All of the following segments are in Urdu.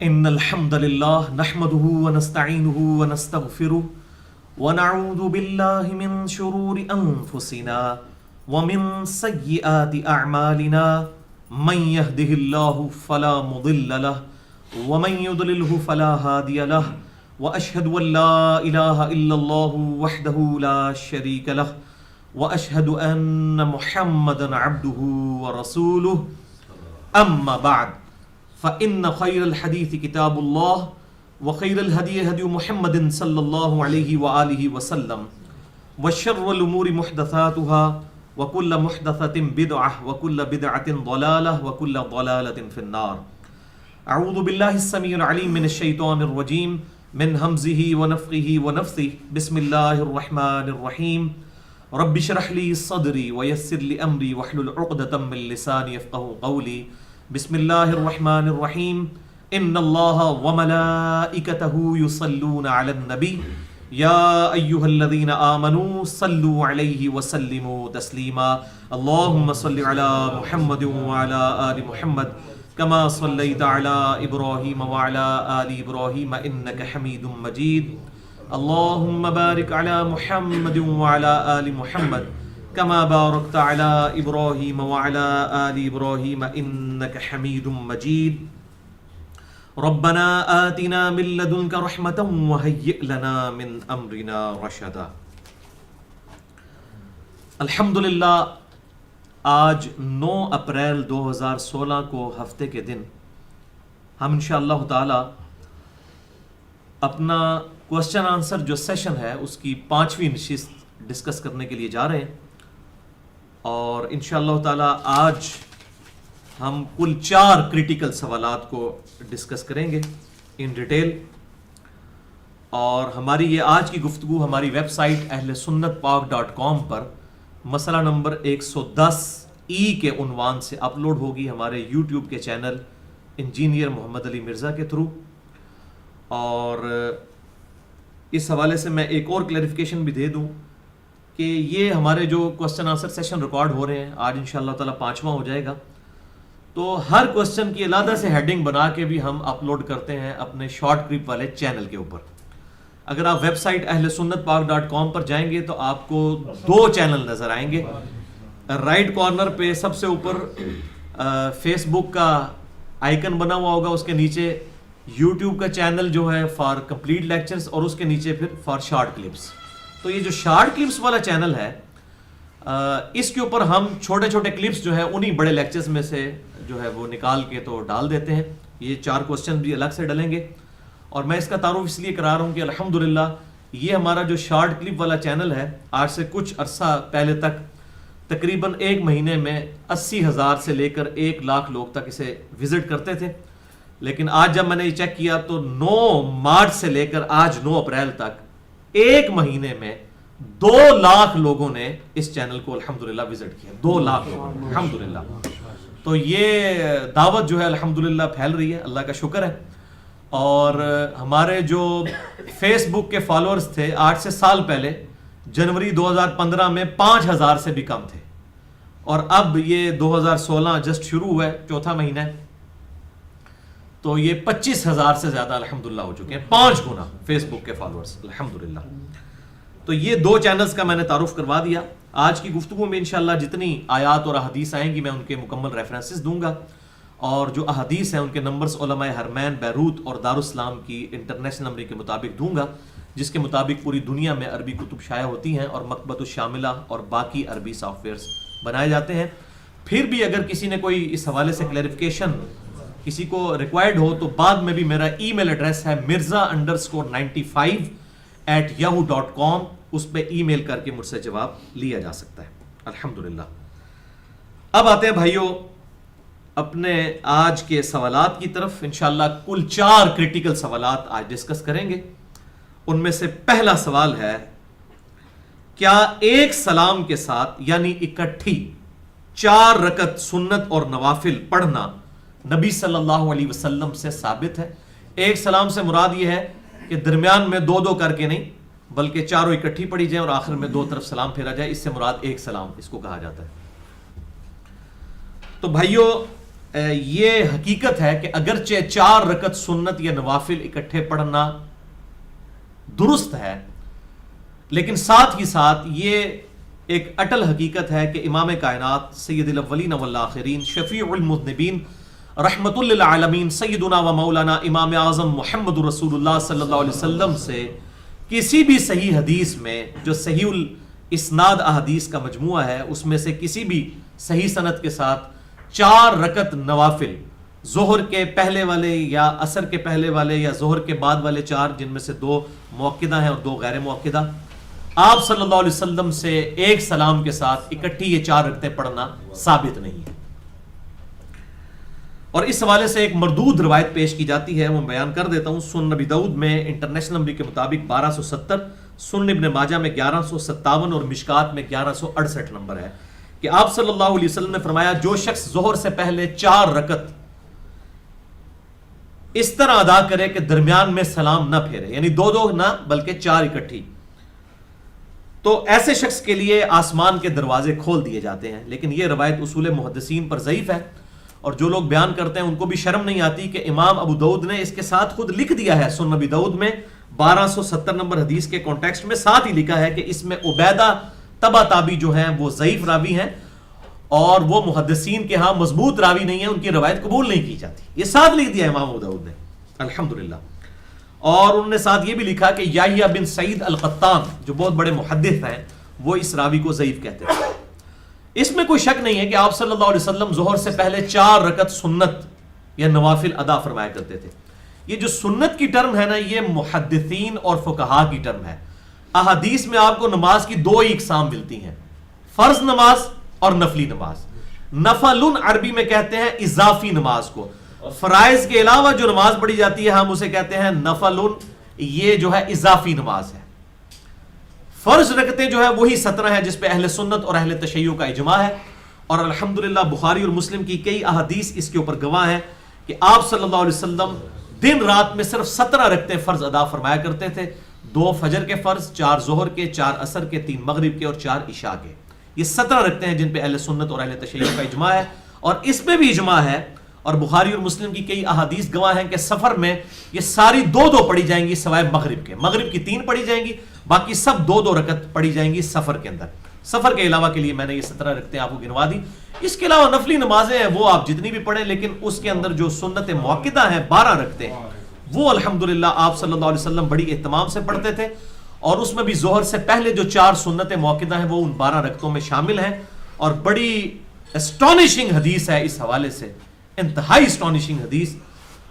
ان الحمد لله نحمده ونستعينه ونستغفره ونعوذ بالله من شرور انفسنا ومن سيئات اعمالنا من يهده الله فلا مضل له ومن يضلله فلا هادي له واشهد ان لا اله الا الله وحده لا شريك له واشهد ان محمدا عبده ورسوله اما بعد فإن خير الحديث كتاب الله وخير الهدي هدي محمد صلى الله عليه وآله وسلم وشر الأمور محدثاتها وكل محدثة بدعة وكل بدعة ضلالة وكل ضلالة في النار. أعوذ بالله السميع العليم من الشيطان الرجيم من همزه ونفخه ونفثه. بسم الله الرحمن الرحيم. رب اشرح لي صدري ويسر لي أمري واحلل عقدة من لساني يفقهوا قولي. بسم اللہ الرحمن الرحیم. ان اللہ وملائکتہ یصلون علی النبی یا ایہا الذین آمنوا صلوا علیہ وسلموا تسلیما. اللہم صل علی محمد وعلی آل محمد کما صلیت علی ابراہیم وعلی آل ابراہیم انک حمید مجید. اللہم بارک علی محمد وعلی آل محمد كما باركت على إبراهيم وعلى آل إبراهيم إنك حميد مجيد. ربنا آتنا من لدنك رحمة وهيئ لنا من أمرنا رشدا. الحمدللہ آج 9 اپریل 2016 کو ہفتے کے دن ہم انشاءاللہ تعالی اپنا کوسچن آنسر جو سیشن ہے اس کی 5ویں نشست ڈسکس کرنے کے لیے جا رہے ہیں، اور انشاءاللہ تعالی آج ہم کل 4 کریٹیکل سوالات کو ڈسکس کریں گے ان ڈیٹیل. اور ہماری یہ آج کی گفتگو ہماری ویب سائٹ اہلسنتپاک.com پر مسئلہ نمبر 110 کے عنوان سے اپلوڈ ہوگی ہمارے یوٹیوب کے چینل انجینئر محمد علی مرزا کے تھرو. اور اس حوالے سے میں ایک اور کلیریفیکیشن بھی دے دوں کہ یہ ہمارے جو کوسچن آنسر سیشن ریکارڈ ہو رہے ہیں آج انشاءاللہ تعالی 5واں ہو جائے گا، تو ہر کوسچن کی علیحدہ سے ہیڈنگ بنا کے بھی ہم اپلوڈ کرتے ہیں اپنے شارٹ کلپ والے چینل کے اوپر. اگر آپ ویب سائٹ اہلسنتپاک.com پر جائیں گے تو آپ کو 2 چینل نظر آئیں گے. رائٹ کارنر پہ سب سے اوپر فیس بک کا آئیکن بنا ہوا ہوگا، اس کے نیچے یوٹیوب کا چینل جو ہے فار کمپلیٹ لیکچرز، اور اس کے نیچے پھر فار شارٹ کلپس. تو یہ جو شارٹ کلپس والا چینل ہے اس کے اوپر ہم چھوٹے چھوٹے کلپس جو ہے انہی بڑے لیکچرز میں سے جو ہے وہ نکال کے تو ڈال دیتے ہیں. یہ 4 کوسچن بھی الگ سے ڈلیں گے. اور میں اس کا تعارف اس لیے کرا رہا ہوں کہ الحمدللہ یہ ہمارا جو شارٹ کلپ والا چینل ہے آج سے کچھ عرصہ پہلے تک تقریباً 1 مہینے میں 80,000 سے لے کر 1 لاکھ لوگ تک اسے وزٹ کرتے تھے. لیکن آج جب میں نے یہ چیک کیا تو 9 مارچ سے لے کر آج 9 اپریل تک 1 مہینے میں 2 لاکھ لوگوں نے اس چینل کو الحمدللہ وزٹ کیا. 2 لاکھ لوگ الحمدللہ. تو یہ دعوت جو ہے الحمدللہ پھیل رہی ہے، اللہ کا شکر ہے. اور ہمارے جو فیس بک کے فالوورز تھے آج سے سال پہلے جنوری 2015 میں 5,000 سے بھی کم تھے، اور اب یہ 2016 جسٹ شروع ہوا ہے، 4تھا مہینہ ہے، تو یہ 25,000 سے زیادہ الحمدللہ ہو چکے ہیں، 5 گنا فیس بک کے فالوورز الحمدللہ. تو یہ 2 چینلز کا میں نے تعارف کروا دیا. آج کی گفتگو میں انشاءاللہ جتنی آیات اور احادیث آئیں گی میں ان کے مکمل ریفرنسز دوں گا، اور جو احادیث ہیں ان کے نمبرز علماء حرمین بیروت اور دارالاسلام کی انٹرنیشنل نمبر کے مطابق دوں گا، جس کے مطابق پوری دنیا میں عربی کتب شائع ہوتی ہیں اور مکتبۃ الشاملہ اور باقی عربی سافٹ ویئرز بنائے جاتے ہیں. پھر بھی اگر کسی نے کوئی اس حوالے سے کلیریفیکیشن کسی کو ریکوائرڈ ہو تو بعد میں بھی میرا ای میل ایڈریس ہے mirza_95@yahoo.com، اس پہ ای میل کر کے مجھ سے جواب لیا جا سکتا ہے الحمدللہ. اب آتے ہیں بھائیوں اپنے آج کے سوالات کی طرف. انشاءاللہ کل 4 کریٹیکل سوالات آج ڈسکس کریں گے. ان میں سے پہلا سوال ہے، کیا ایک سلام کے ساتھ یعنی اکٹھی 4 رکعت سنت اور نوافل پڑھنا نبی صلی اللہ علیہ وسلم سے ثابت ہے؟ ایک سلام سے مراد یہ ہے کہ درمیان میں 2 کر کے نہیں بلکہ 4 اکٹھی پڑھی جائیں اور آخر میں 2 طرف سلام پھیرا جائے، اس سے مراد ایک سلام اس کو کہا جاتا ہے. تو بھائیو یہ حقیقت ہے کہ اگرچہ 4 رکعت سنت یا نوافل اکٹھے پڑھنا درست ہے، لیکن ساتھ ہی ساتھ یہ ایک اٹل حقیقت ہے کہ امام کائنات سید الاولین والآخرین شفیع المذنبین رحمت للعالمین سیدنا و مولانا امام اعظم محمد رسول اللہ صلی اللہ علیہ وسلم سے کسی بھی صحیح حدیث میں، جو صحیح الاسناد احادیث کا مجموعہ ہے، اس میں سے کسی بھی صحیح سند کے ساتھ 4 رکعت نوافل، ظہر کے پہلے والے یا عصر کے پہلے والے یا ظہر کے بعد والے 4، جن میں سے 2 مؤکدہ ہیں اور 2 غیر مؤکدہ، آپ صلی اللہ علیہ وسلم سے ایک سلام کے ساتھ اکٹھی یہ 4 رکعتیں پڑھنا ثابت نہیں ہے۔ اور اس حوالے سے ایک مردود روایت پیش کی جاتی ہے، وہ بیان کر دیتا ہوں۔ سنن نبی داؤد میں انٹرنیشنل نمبر کے مطابق 1270، سنن ابن ماجہ میں 1157 اور مشکات میں 1168 نمبر ہے کہ آپ صلی اللہ علیہ وسلم نے فرمایا، جو شخص ظہر سے پہلے 4 رکعت اس طرح ادا کرے کہ درمیان میں سلام نہ پھیرے، یعنی 2 نہ بلکہ 4 اکٹھی، تو ایسے شخص کے لیے آسمان کے دروازے کھول دیے جاتے ہیں۔ لیکن یہ روایت اصول محدثین پر ضعیف ہے، اور جو لوگ بیان کرتے ہیں ان کو بھی شرم نہیں آتی کہ امام ابو داؤد نے اس کے ساتھ خود لکھ دیا ہے، سنن نبی داؤد میں 1270 نمبر حدیث کے کانٹیکسٹ میں ساتھ ہی لکھا ہے کہ اس میں عبیدہ تبا تابی جو ہیں وہ ضعیف راوی ہیں، اور وہ محدثین کے ہاں مضبوط راوی نہیں ہیں، ان کی روایت قبول نہیں کی جاتی۔ یہ ساتھ لکھ دیا امام ابو داؤد نے، الحمدللہ۔ اور انہوں نے ساتھ یہ بھی لکھا کہ یحییٰ بن سعید القطان جو بہت بڑے محدث ہیں، وہ اس راوی کو ضعیف کہتے ہیں۔ اس میں کوئی شک نہیں ہے کہ آپ صلی اللہ علیہ وسلم ظہر سے پہلے 4 رکعت سنت یا نوافل ادا فرمایا کرتے تھے۔ یہ جو سنت کی ٹرم ہے نا، یہ محدثین اور فقہا کی ٹرم ہے۔ احادیث میں آپ کو نماز کی 2 ہی اقسام ملتی ہیں، فرض نماز اور نفلی نماز۔ نفل عربی میں کہتے ہیں اضافی نماز کو، فرائض کے علاوہ جو نماز پڑھی جاتی ہے ہم اسے کہتے ہیں نفل، یہ جو ہے اضافی نماز ہے۔ فرض رکعتیں جو ہے وہی 17 ہے، جس پہ اہل سنت اور اہل تشیع کا اجماع ہے، اور الحمدللہ بخاری اور مسلم کی کئی احادیث اس کے اوپر گواہ ہیں کہ آپ صلی اللہ علیہ وسلم دن رات میں صرف 17 رکعتیں فرض ادا فرمایا کرتے تھے، 2 فجر کے فرض، 4 ظہر کے، 4 عصر کے، 3 مغرب کے اور 4 عشاء کے۔ یہ 17 رکعتیں ہیں جن پہ اہل سنت اور اہل تشیع کا اجماع ہے، اور اس پہ بھی اجماع ہے، اور بخاری اور مسلم کی کئی احادیث گواہ ہیں کہ سفر میں یہ ساری 2 پڑھی جائیں گی سوائے مغرب کے، مغرب کی 3 پڑھی جائیں گی، باقی سب 2 رکعت پڑھی جائیں گی سفر کے اندر۔ سفر کے علاوہ کے لیے میں نے یہ 17 رکعتیں آپ کو گنوا دی۔ اس کے علاوہ نفلی نمازیں ہیں وہ آپ جتنی بھی پڑھیں، لیکن اس کے اندر جو سنت مؤکدہ ہیں 12 رکعتیں، وہ الحمدللہ آپ صلی اللہ علیہ وسلم بڑی اہتمام سے پڑھتے تھے، اور اس میں بھی ظہر سے پہلے جو 4 سنت مؤکدہ ہیں وہ ان 12 رکعتوں میں شامل ہیں، اور بڑی اسٹانشنگ حدیث ہے اس حوالے سے، انتہائی اسٹانشنگ حدیث،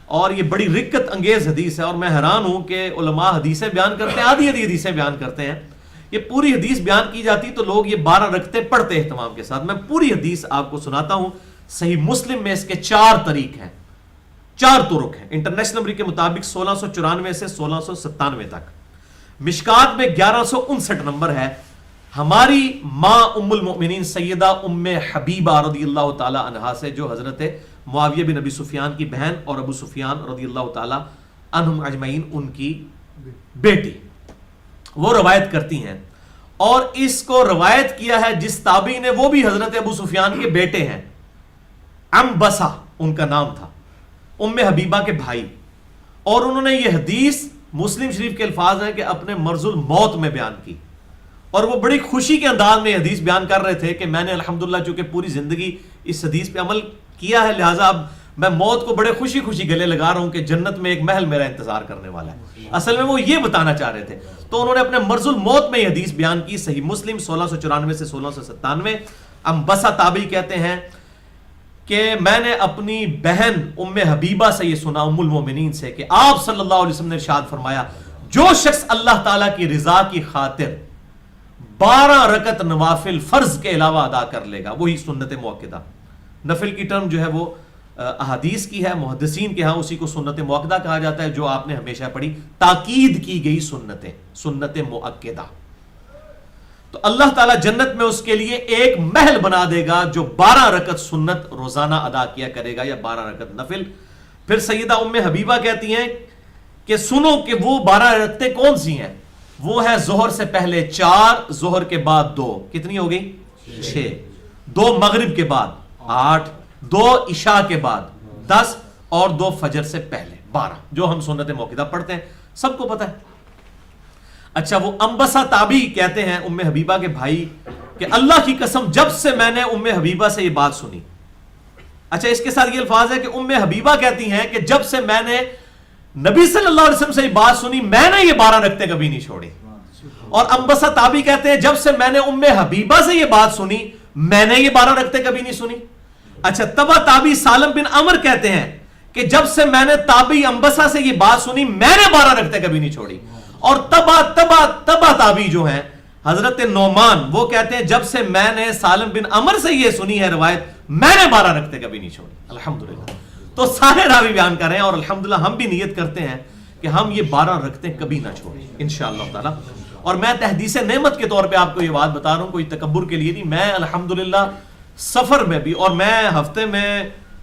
اور یہ بڑی رکت انگیز حدیث ہے۔ اور میں حیران ہوں کہ علماء حدیثیں بیان کرتے ہیں، آدھی حدیثیں بیان کرتے ہیں، یہ پوری حدیث بیان کی جاتی تو لوگ یہ 12 رکعتیں پڑھتے اہتمام کے ساتھ۔ میں پوری حدیث آپ کو سناتا ہوں۔ صحیح مسلم میں اس کے 4 طریق ہیں، 4 طرق ہیں، انٹرنیشنل نمبر کے مطابق 1694 سے 1697 تک۔ مشکات میں 1159 نمبر ہے، ہماری ماں ام المؤمنین سیدہ ام حبیبہ رضی اللہ تعالی عنہا سے، جو حضرت معاویہ بن ابی سفیان کی بہن اور ابو سفیان رضی اللہ تعالی عنہم اجمعین ان کی بیٹی، وہ روایت کرتی ہیں، اور اس کو روایت کیا ہے جس تابعی نے، وہ بھی حضرت ابو سفیان کے بیٹے ہیں، عنبسہ ان کا نام تھا، ام حبیبہ کے بھائی، اور انہوں نے یہ حدیث مسلم شریف کے الفاظ ہیں کہ اپنے مرض الموت میں بیان کی، اور وہ بڑی خوشی کے انداز میں یہ حدیث بیان کر رہے تھے کہ میں نے الحمدللہ چونکہ پوری زندگی اس حدیث پہ عمل کیا ہے، لہٰذا اب میں موت کو بڑے خوشی خوشی گلے لگا رہا ہوں کہ جنت میں ایک محل میرا انتظار کرنے والا ہے۔ اصل میں وہ یہ بتانا چاہ رہے تھے، تو انہوں نے اپنے مرض الموت میں یہ حدیث بیان کی، صحیح مسلم 1694 سے 1697۔ عنبسہ تابعی کہتے ہیں کہ میں نے اپنی بہن ام حبیبہ سے یہ سنا، ام المومنین سے، کہ آپ صلی اللہ علیہ وسلم نے ارشاد فرمایا، جو شخص اللہ تعالیٰ کی رضا کی خاطر 12 رکعت نوافل فرض کے علاوہ ادا کر لے گا، وہی سنت مؤکدہ۔ نفل کی ٹرم جو ہے وہ احادیث کی ہے، محدثین کے ہاں اسی کو سنت مؤکدہ کہا جاتا ہے، جو آپ نے ہمیشہ پڑھی، تاکید کی گئی سنتیں، سنت مؤکدہ۔ تو اللہ تعالیٰ جنت میں اس کے لیے ایک محل بنا دے گا جو 12 رکعت سنت روزانہ ادا کیا کرے گا، یا 12 رکعت نفل۔ پھر سیدہ ام حبیبہ کہتی ہیں کہ سنو کہ وہ 12 رکعتیں کون سی ہیں، وہ ہے ظہر سے پہلے 4، ظہر کے بعد 2، کتنی ہو گئی؟ 6، 2 مغرب کے بعد 8، 2 عشاء کے بعد 10 اور 2 فجر سے پہلے 12 جو ہم سنت موقدہ پڑھتے ہیں، سب کو پتہ ہے۔ اچھا، وہ انبسا تابعی کہتے ہیں ام حبیبہ کے بھائی کہ اللہ کی قسم جب سے میں نے ام حبیبہ سے یہ بات سنی، اچھا اس کے ساتھ یہ الفاظ ہے کہ ام حبیبہ کہتی ہیں کہ جب سے میں نے نبی صلی اللہ علیہ وسلم سے یہ بات سنی میں نے یہ 12 رکعتیں کبھی نہیں چھوڑی، اور انبسا تابعی کہتے ہیں جب سے میں نے ام حبیبہ سے یہ بات سنی میں نے یہ 12 رکعتیں کبھی نہیں سنی۔ اچھا، تبا تابعی سالم بن عمر کہتے ہیں کہ جب سے میں نے تابعی انبسا سے یہ بات سنی میں نے 12 رکعتیں کبھی نہیں چھوڑی، اور تبا تابعی جو ہیں حضرت نعمان وہ کہتے ہیں جب سے میں نے سالم بن عمر سے یہ سنی ہے روایت میں نے 12 رکعتیں کبھی نہیں چھوڑی۔ الحمدللہ، تو سارے راوی بیان کر رہے ہیں، اور الحمدللہ ہم بھی نیت کرتے ہیں کہ ہم یہ 12 رکعتیں کبھی نہ چھوڑیں انشاءاللہ تعالی۔ اور میں تحدیث نعمت کے طور پہ آپ کو یہ بات بتا رہا ہوں، کوئی تکبر کے لیے نہیں، میں الحمدللہ سفر میں بھی، اور میں ہفتے میں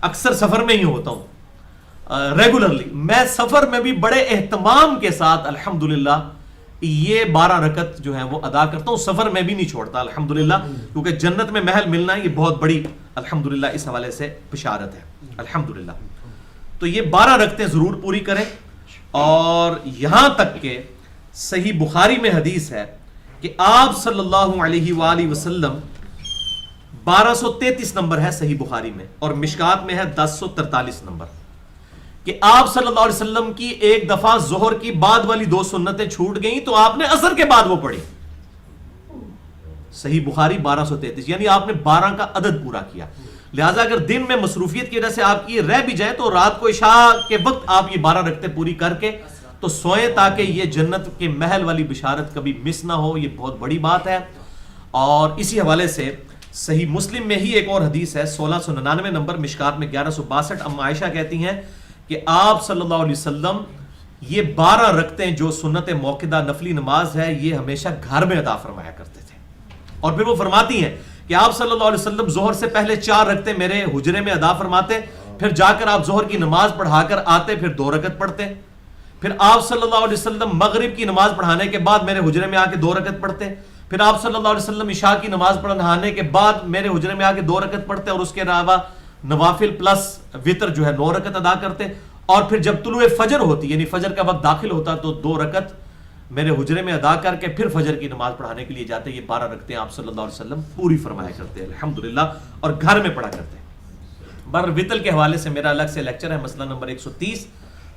اکثر سفر میں ہی ہوتا ہوں ریگولرلی، میں سفر میں بھی بڑے اہتمام کے ساتھ الحمدللہ یہ 12 رکعت جو ہے وہ ادا کرتا ہوں، سفر میں بھی نہیں چھوڑتا الحمدللہ، کیونکہ جنت میں محل ملنا یہ بہت بڑی الحمدللہ اس حوالے سے بشارت ہے الحمدللہ۔ تو یہ 12 رکعتیں ضرور پوری کریں، اور یہاں تک کہ صحیح بخاری میں حدیث ہے کہ آپ صلی اللہ علیہ وآلہ وسلم 1233 نمبر ہے صحیح بخاری میں، اور مشکات میں ہے 1043 نمبر، کہ آپ صلی اللہ علیہ وسلم کی ایک دفعہ ظہر کی بعد والی 2 سنتیں چھوٹ گئیں تو آپ نے عصر کے بعد وہ پڑھی۔ صحیح بخاری 1233، یعنی آپ نے 12 کا عدد پورا کیا۔ لہٰذا اگر دن میں مصروفیت کی وجہ سے آپ کی رہ بھی جائیں تو رات کو عشاء کے وقت آپ یہ 12 رکعتیں پوری کر کے تو سوئیں، تاکہ یہ جنت کے محل والی بشارت کبھی مس نہ ہو، یہ بہت بڑی بات ہے۔ اور اسی حوالے سے صحیح مسلم میں ہی ایک اور حدیث ہے 1699 نمبر، مشکات میں 1162، ام عائشہ کہتی ہیں کہ آپ صلی اللہ علیہ وسلم یہ 12 رکعتیں جو سنت موقدہ نفلی نماز ہے یہ ہمیشہ گھر میں ادا فرمایا کرتے تھے، اور پھر وہ فرماتی ہیں کہ آپ صلی اللہ علیہ وسلم ظہر سے پہلے 4 رکعتیں میرے حجرے میں ادا فرماتے، پھر جا کر آپ ظہر کی نماز پڑھا کر آتے، پھر 2 رکعت پڑھتے، پھر آپ صلی اللہ علیہ وسلم مغرب کی نماز پڑھانے کے بعد میرے حجرے میں آ کے 2 رکعت پڑھتے، پھر آپ صلی اللہ علیہ وسلم عشاء کی نماز پڑھانے کے بعد میرے حجرے میں آ کے 2 رکعت پڑھتے، اور اس کے علاوہ نوافل پلس وتر جو ہے 9 رکعت ادا کرتے، اور پھر جب طلوع فجر ہوتی یعنی فجر کا وقت داخل ہوتا تو 2 رکعت میرے حجرے میں ادا کر کے پھر فجر کی نماز پڑھانے کے لیے جاتے۔ یہ 12 رکعتیں آپ صلی اللہ علیہ وسلم پوری فرمایا کرتے ہیں الحمدللہ، اور گھر میں پڑھا کرتے ہیں۔ بر وتر کے حوالے سے میرا الگ سے لیکچر ہے، مسئلہ نمبر 130،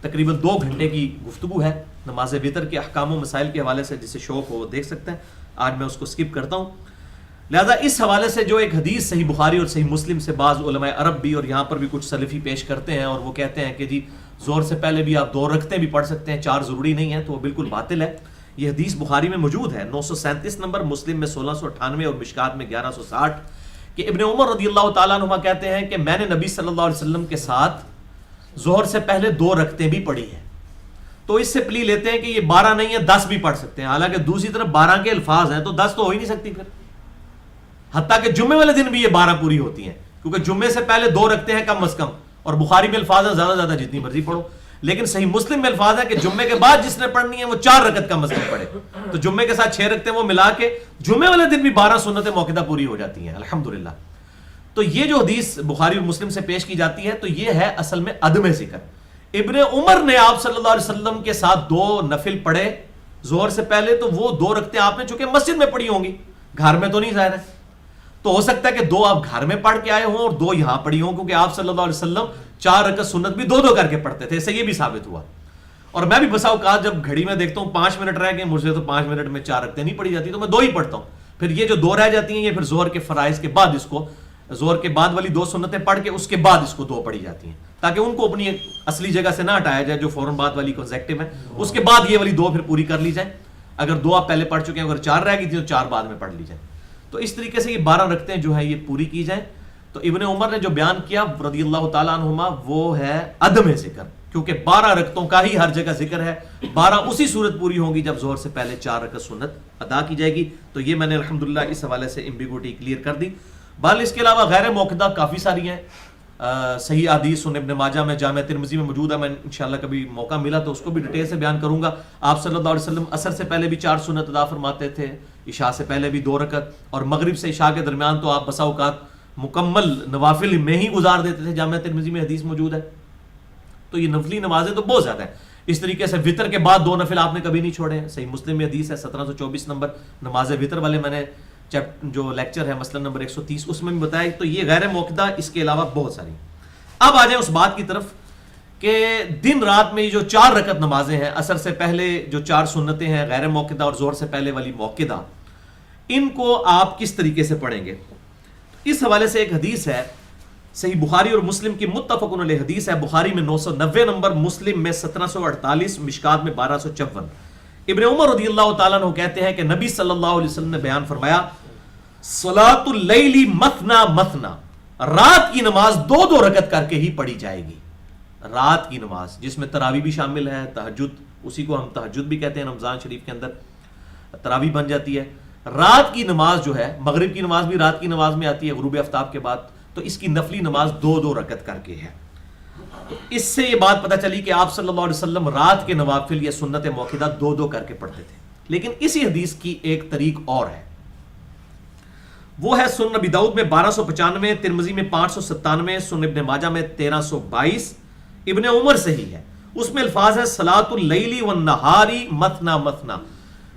تقریباً 2 گھنٹے کی گفتگو ہے نماز وتر کے احکام و مسائل کے حوالے سے، جسے شوق ہو وہ دیکھ سکتے ہیں، آج میں اس کو سکپ کرتا ہوں۔ لہذا اس حوالے سے جو ایک حدیث صحیح بخاری اور صحیح مسلم سے بعض علماء عرب بھی اور یہاں پر بھی کچھ سلفی پیش کرتے ہیں، اور وہ کہتے ہیں کہ جی ظہر سے پہلے بھی آپ 2 رکعتیں بھی پڑھ سکتے ہیں، 4 ضروری نہیں ہے، تو وہ بالکل باطل ہے۔ یہ حدیث بخاری میں موجود ہے 937 نمبر، مسلم میں 1698 اور مشکات میں 1160، کہ ابن عمر رضی اللہ تعالیٰ عنہ کہتے ہیں کہ میں نے نبی صلی اللہ علیہ وسلم کے ساتھ ظہر سے پہلے 2 رکعتیں بھی پڑھی ہیں، تو اس سے پلی لیتے ہیں کہ یہ 12 نہیں ہے 10 بھی پڑھ سکتے ہیں، حالانکہ دوسری طرف 12 کے الفاظ ہیں تو 10 تو ہو ہی نہیں سکتی پھر، حتیٰ کہ جمعے والے دن بھی یہ 12 پوری ہوتی ہیں، کیونکہ جمعے سے پہلے 2 رکھتے ہیں کم از کم، اور بخاری میں الفاظ ہیں زیادہ زیادہ جتنی مرضی پڑھو، لیکن صحیح مسلم میں الفاظ ہے کہ جمعے کے بعد جس نے پڑھنی ہے وہ 4 رکعت کم از کم پڑھے، تو جمعے کے ساتھ 6 رکعتیں وہ ملا کے جمعے والے دن بھی 12 سنت موقدہ پوری ہو جاتی ہیں الحمدللہ۔ تو یہ جو حدیث بخاری اور مسلم سے پیش کی جاتی ہے تو یہ ہے اصل میں عدم ذکر۔ ابن عمر نے آپ صلی اللہ علیہ وسلم کے ساتھ 2 نفل پڑھے ظہر سے پہلے، تو وہ 2 رکعتیں آپ نے چونکہ مسجد میں پڑھی ہوں گی، گھر میں تو نہیں ظاہر ہے، تو ہو سکتا ہے کہ 2 آپ گھر میں پڑھ کے آئے ہوں اور 2 یہاں پڑھی ہوں، کیونکہ آپ صلی اللہ علیہ وسلم 4 رکعت سنت بھی 2 کر کے پڑھتے تھے، اس سے یہ بھی ثابت ہوا۔ اور میں بھی بسا اوقات جب گھڑی میں دیکھتا ہوں 5 منٹ رہ گئے، مجھ سے تو 5 منٹ میں 4 رکعتیں نہیں پڑھی جاتی، تو میں 2 ہی پڑھتا ہوں، پھر یہ جو 2 رہ جاتی ہیں یہ پھر ظہر کے فرائض کے بعد، اس کو ظہر کے بعد والی 2 سنتیں پڑھ کے اس کے بعد اس کو 2 پڑھی جاتی ہیں، تاکہ ان کو اپنی اصلی جگہ سے نہ ہٹایا جائے جو فوراً بعد والی کنزیکٹو ہے، اس کے بعد یہ والی 2 پھر پوری کر لی جائیں، اگر 2 آپ پہلے پڑھ چکے ہیں، اگر 4 رہ گئی تھی تو 4 بعد میں پڑھ لی جائیں، تو اس طریقے سے یہ 12 رکعتیں جو ہیں یہ پوری کی جائیں۔ تو ابن عمر نے جو بیان کیا رضی اللہ تعالیٰ عنہما وہ ہے عدم ذکر، کیونکہ 12 رکعتوں کا ہی ہر جگہ ذکر ہے، 12 اسی صورت پوری ہوں گی جب ظہر سے پہلے 4 رکعت سنت ادا کی جائے گی۔ تو یہ میں نے الحمدللہ اس حوالے سے ایمبیگوٹی کلیئر کر دی۔ بال اس کے علاوہ غیر موقدہ کافی ساری ہیں، صحیح حدیث سنن ابن ماجہ میں، جامع ترمذی میں موجود ہے، میں انشاءاللہ کبھی موقع ملا تو اس کو بھی ڈیٹیل سے بیان کروں گا۔ آپ صلی اللہ علیہ وسلم عصر سے پہلے بھی 4 سنت ادا فرماتے تھے، عشاء سے پہلے بھی 2 رکعت، اور مغرب سے عشاء کے درمیان تو آپ بسا اوقات مکمل نوافل میں ہی گزار دیتے تھے. جامعہ ترمذی میں حدیث موجود ہے. تو یہ نفلی نمازیں تو بہت زیادہ ہیں. اس طریقے سے وطر کے بعد 2 نفل آپ نے کبھی نہیں چھوڑے ہیں. صحیح مسلم میں حدیث ہے 1724 نمبر نماز وطر والے میں نے جو لیکچر ہے مثلا نمبر 130 اس میں بھی بتایا. تو یہ غیر موقدہ اس کے علاوہ بہت ساری. اب آ جائیں اس بات کی طرف کہ دن رات میں یہ جو 4 رکعت نمازیں ہیں, عصر سے پہلے جو 4 سنتیں ہیں غیر موقدہ اور ظہر سے پہلے والی موقدہ, ان کو آپ کس طریقے سے پڑھیں گے. اس حوالے سے ایک حدیث ہے صحیح بخاری اور مسلم کی متفق علیہ حدیث ہے. بخاری میں 990 نمبر, مسلم میں 1748, مشکات میں 1254. ابن عمر رضی اللہ تعالیٰ عنہ کہتے ہیں کہ نبی صلی اللہ علیہ وسلم نے بیان فرمایا صلاۃ اللیل مثنا مثنا, رات کی نماز 2 رکعت کر کے ہی پڑھی جائے گی. رات کی نماز جس میں تراویح بھی شامل ہے, تہجد, اسی کو ہم تہجد بھی کہتے ہیں, رمضان شریف کے اندر تراویح بن جاتی ہے. رات کی نماز جو ہے, مغرب کی نماز بھی رات کی نماز میں آتی ہے غروب آفتاب کے بعد, تو اس کی نفلی نماز 2 رکعت کر کے ہے. اس سے یہ بات پتہ چلی کہ آپ صلی اللہ علیہ وسلم رات کے نوافل یا سنت موقدہ 2 کر کے پڑھتے تھے. لیکن اسی حدیث کی ایک طریق اور ہے, وہ ہے سنن نبی داؤد میں 1295, ترمذی میں 597, سنن ابن ماجہ میں 1322, ابن عمر سے ہی ہے. اس میں الفاظ ہے صلاۃ اللیل والنہار مثنا مثنا,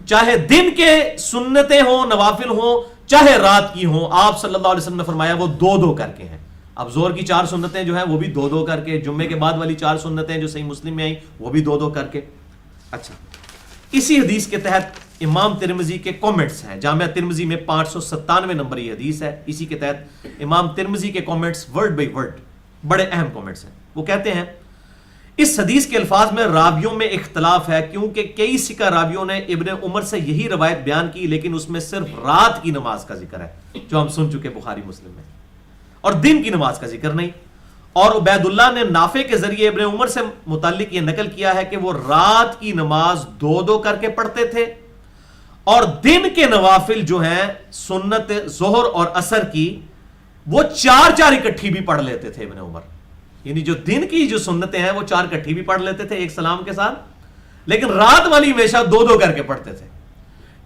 چاہے دن کے سنتیں ہوں نوافل ہوں چاہے رات کی ہوں, آپ صلی اللہ علیہ وسلم نے فرمایا وہ 2 کر کے ہیں. اب زور کی 4 سنتیں جو ہیں وہ بھی 2 کر کے, جمعے کے بعد والی 4 سنتیں جو صحیح مسلم میں آئیں وہ بھی 2 کر کے. اچھا, اسی حدیث کے تحت امام ترمذی کے کامنٹس ہیں. جامعہ ترمذی میں 597 نمبر یہ حدیث ہے. اسی کے تحت امام ترمذی کے کامنٹس ورڈ بائی ورڈ بڑے اہم کامنٹس ہیں. وہ کہتے ہیں اس حدیث کے الفاظ میں راویوں میں اختلاف ہے, کیونکہ کئی سکہ راویوں نے ابن عمر سے یہی روایت بیان کی, لیکن اس میں صرف رات کی نماز کا ذکر ہے جو ہم سن چکے بخاری مسلم میں, اور دن کی نماز کا ذکر نہیں. اور عبید اللہ نے نافع کے ذریعے ابن عمر سے متعلق یہ نقل کیا ہے کہ وہ رات کی نماز 2 کر کے پڑھتے تھے, اور دن کے نوافل جو ہیں سنت ظہر اور عصر کی وہ 4 اکٹھی بھی پڑھ لیتے تھے ابن عمر. یعنی جو دن کی جو سنتیں ہیں وہ 4 اکٹھی بھی پڑھ لیتے تھے ایک سلام کے ساتھ, لیکن رات والی ہمیشہ 2 کر کے پڑھتے تھے.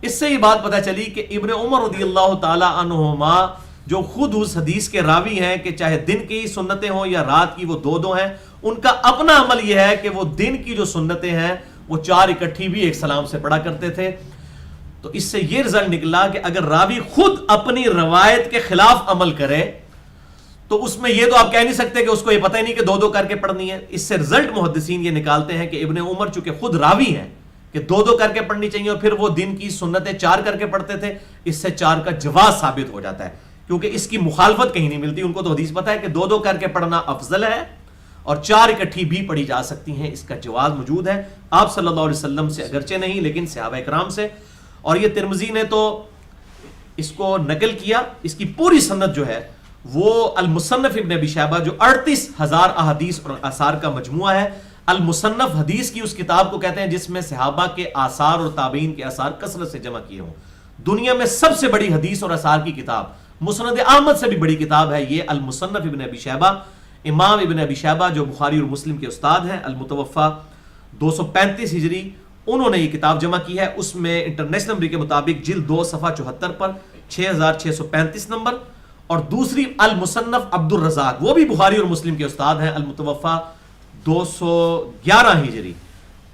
اس سے یہ بات پتہ چلی کہ ابن عمر رضی اللہ تعالی عنہما جو خود اس حدیث کے راوی ہیں کہ چاہے دن کی سنتیں ہوں یا رات کی وہ 2 ہیں, ان کا اپنا عمل یہ ہے کہ وہ دن کی جو سنتیں ہیں وہ 4 اکٹھی بھی ایک سلام سے پڑھا کرتے تھے. تو اس سے یہ رزلٹ نکلا کہ اگر راوی خود اپنی روایت کے خلاف عمل کرے تو اس میں یہ تو آپ کہہ نہیں سکتے کہ اس کو یہ پتہ ہی نہیں کہ 2 کر کے پڑھنی ہے. اس سے رزلٹ محدثین یہ نکالتے ہیں کہ ابن عمر چونکہ خود راوی ہیں کہ 2 کر کے پڑھنی چاہیے, اور پھر وہ دن کی سنتیں 4 کر کے پڑھتے تھے, اس سے 4 کا جواز ثابت ہو جاتا ہے, کیونکہ اس کی مخالفت کہیں نہیں ملتی. ان کو تو حدیث پتہ ہے کہ 2 کر کے پڑھنا افضل ہے اور 4 اکٹھی بھی پڑھی جا سکتی ہیں, اس کا جواز موجود ہے. آپ صلی اللہ علیہ وسلم سے اگرچہ نہیں لیکن صحابہ کرام سے. اور یہ ترمذی نے تو اس کو نقل کیا, اس کی پوری سند جو ہے وہ المصنف ابن ابی شیبہ جو 38,000 احادیث اور آثار کا مجموعہ ہے. المصنف حدیث کی اس کتاب کو کہتے ہیں جس میں صحابہ کے آثار اور تابعین کے آثار کثرت سے جمع کیے ہوں. دنیا میں سب سے بڑی حدیث اور آثار کی کتاب, مسند احمد سے بھی بڑی کتاب ہے یہ المصنف ابن ابی شیبہ. امام ابن ابی شیبہ جو بخاری اور مسلم کے استاد ہیں, المتوفى 235 ہجری, انہوں نے یہ کتاب جمع کی ہے. اس میں انٹرنیشنل نمبر کے مطابق جلد 2 صفحہ 74 پر 6635 نمبر, اور دوسری المصنف عبد الرزاق وہ بھی بخاری اور مسلم کے استاد ہیں, المتوفى 211 ہجری,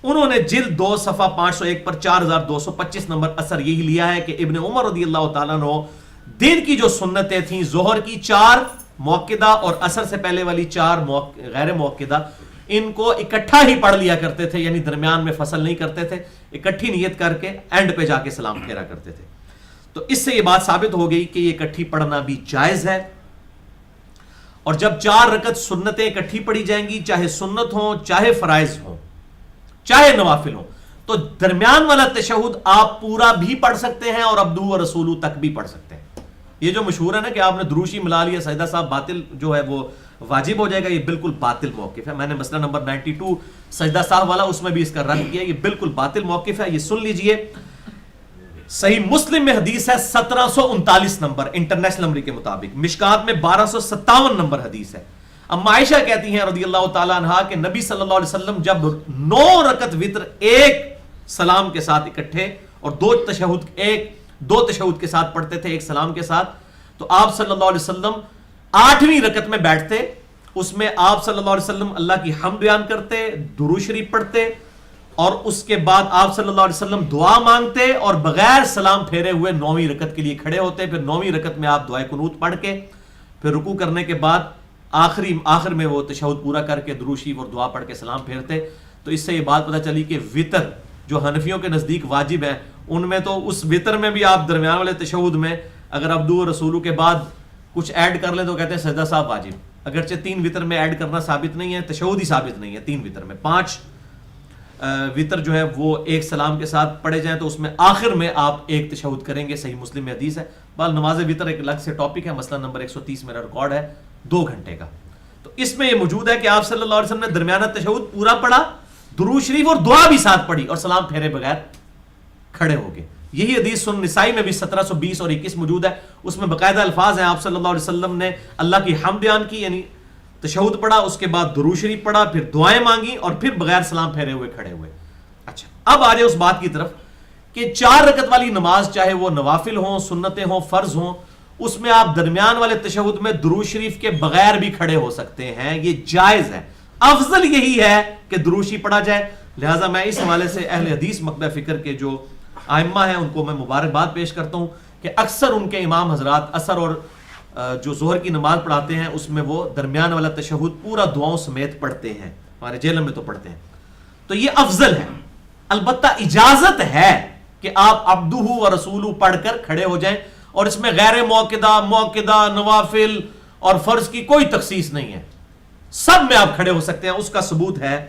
انہوں نے جلد 2 صفحہ 501 پر 4225 نمبر اثر یہی لیا ہے کہ ابن عمر رضی اللہ تعالیٰ عنہ دن کی جو سنتیں تھیں ظہر کی 4 موقدہ اور عصر سے پہلے والی 4 غیر موقدہ, ان کو اکٹھا ہی پڑھ لیا کرتے تھے, یعنی درمیان میں فصل نہیں کرتے تھے, اکٹھی نیت کر کے اینڈ پہ جا کے سلام پھیرا کرتے تھے. تو اس سے یہ بات ثابت ہو گئی کہ یہ اکٹھی پڑھنا بھی جائز ہے. اور جب 4 رکعت سنتیں اکٹھی پڑھی جائیں گی, چاہے سنت ہوں چاہے فرائض ہوں چاہے نوافل ہوں, تو درمیان والا تشہد آپ پورا بھی پڑھ سکتے ہیں اور عبدہ و رسولہ تک بھی پڑھ سکتے ہیں. یہ جو مشہور ہے نا کہ آپ نے دروشی ملا لیا سجدہ صاحب باطل جو ہے وہ واجب ہو جائے گا, یہ بالکل باطل موقف ہے. میں نے مسئلہ نمبر 92 سجدہ صاحب والا اس میں بھی اس کا رد کیا, یہ بالکل باطل موقف ہے. یہ سن لیجئے, صحیح مسلم میں حدیث ہے 1739 نمبر انٹرنیشنل نمبر کے مطابق, مشکات میں 1257 نمبر حدیث ہے. اما عائشہ کہتی ہیں رضی اللہ تعالی عنہا کہ نبی صلی اللہ علیہ وسلم جب 9 رکعت وتر ایک سلام کے ساتھ اکٹھے اور 2 تشہد کے ساتھ پڑھتے تھے ایک سلام کے ساتھ, تو آپ صلی اللہ علیہ وسلم 8ویں رکعت میں بیٹھتے, اس میں آپ صلی اللہ علیہ وسلم اللہ کی حمد بیان کرتے, درود شریف پڑھتے, اور اس کے بعد آپ صلی اللہ علیہ وسلم دعا مانگتے اور بغیر سلام پھیرے ہوئے 9ویں رکعت کے لیے کھڑے ہوتے. پھر 9ویں رکعت میں آپ دعائے قنوت پڑھ کے پھر رکوع کرنے کے بعد آخر میں وہ تشہد پورا کر کے درود شریف اور دعا پڑھ کے سلام پھیرتے. تو اس سے یہ بات پتہ چلی کہ وطر جو حنفیوں کے نزدیک واجب ہے, ان میں تو اس وطر میں بھی آپ درمیان والے تشہد میں اگر عبدو و رسولو کے بعد کچھ ایڈ کر لیں تو کہتے ہیں سجدہ صاحب واجب, اگرچہ 3 وطر میں ایڈ کرنا ثابت نہیں ہے, تشہد ہی ثابت نہیں ہے 3 وطر میں. 5 وطر جو ہے وہ ایک سلام کے ساتھ پڑھے جائیں تو اس میں آخر میں آپ ایک تشہد کریں گے, صحیح مسلم میں حدیث ہے. بال نماز وطر ایک الگ سے ٹاپک ہے, مسئلہ نمبر 130 میرا ریکارڈ ہے 2 گھنٹے کا. تو اس میں یہ موجود ہے کہ آپ صلی اللہ علیہ وسلم نے درمیانہ تشہد پورا پڑھا, درود شریف اور دعا بھی ساتھ پڑھی اور سلام پھیرے بغیر کھڑے ہو گئے. یہی حدیث سنن نسائی میں بھی 1720 اور 21 موجود ہے. اس میں باقاعدہ الفاظ ہیں, آپ صلی اللہ علیہ وسلم نے اللہ کی حمد بیان کی, یعنی تشہد پڑھا, اس کے بعد درود شریف پڑھا, پھر دعائیں مانگی اور پھر بغیر سلام پھیرے ہوئے کھڑے ہوئے. اچھا, اب آ جائے اس بات کی طرف کہ 4 رکعت والی نماز چاہے وہ نوافل ہوں, سنتیں ہوں, فرض ہوں, اس میں آپ درمیان والے تشہد میں درود شریف کے بغیر بھی کھڑے ہو سکتے ہیں, یہ جائز ہے. افضل یہی ہے کہ درود شریف پڑھا جائے. لہٰذا میں اس حوالے سے اہل حدیث مکتبہ فکر کے جو ائمہ ہیں ان کو میں مبارکباد پیش کرتا ہوں کہ اکثر ان کے امام حضرات عصر اور جو ظہر کی نماز پڑھاتے ہیں اس میں وہ درمیان والا تشہد پورا دعاؤں سمیت پڑھتے ہیں, ہمارے جیلم میں تو پڑھتے ہیں. تو یہ افضل ہے. البتہ اجازت ہے کہ آپ عبدہ و رسولہ پڑھ کر کھڑے ہو جائیں, اور اس میں غیر موقدہ نوافل اور فرض کی کوئی تخصیص نہیں ہے, سب میں آپ کھڑے ہو سکتے ہیں. اس کا ثبوت ہے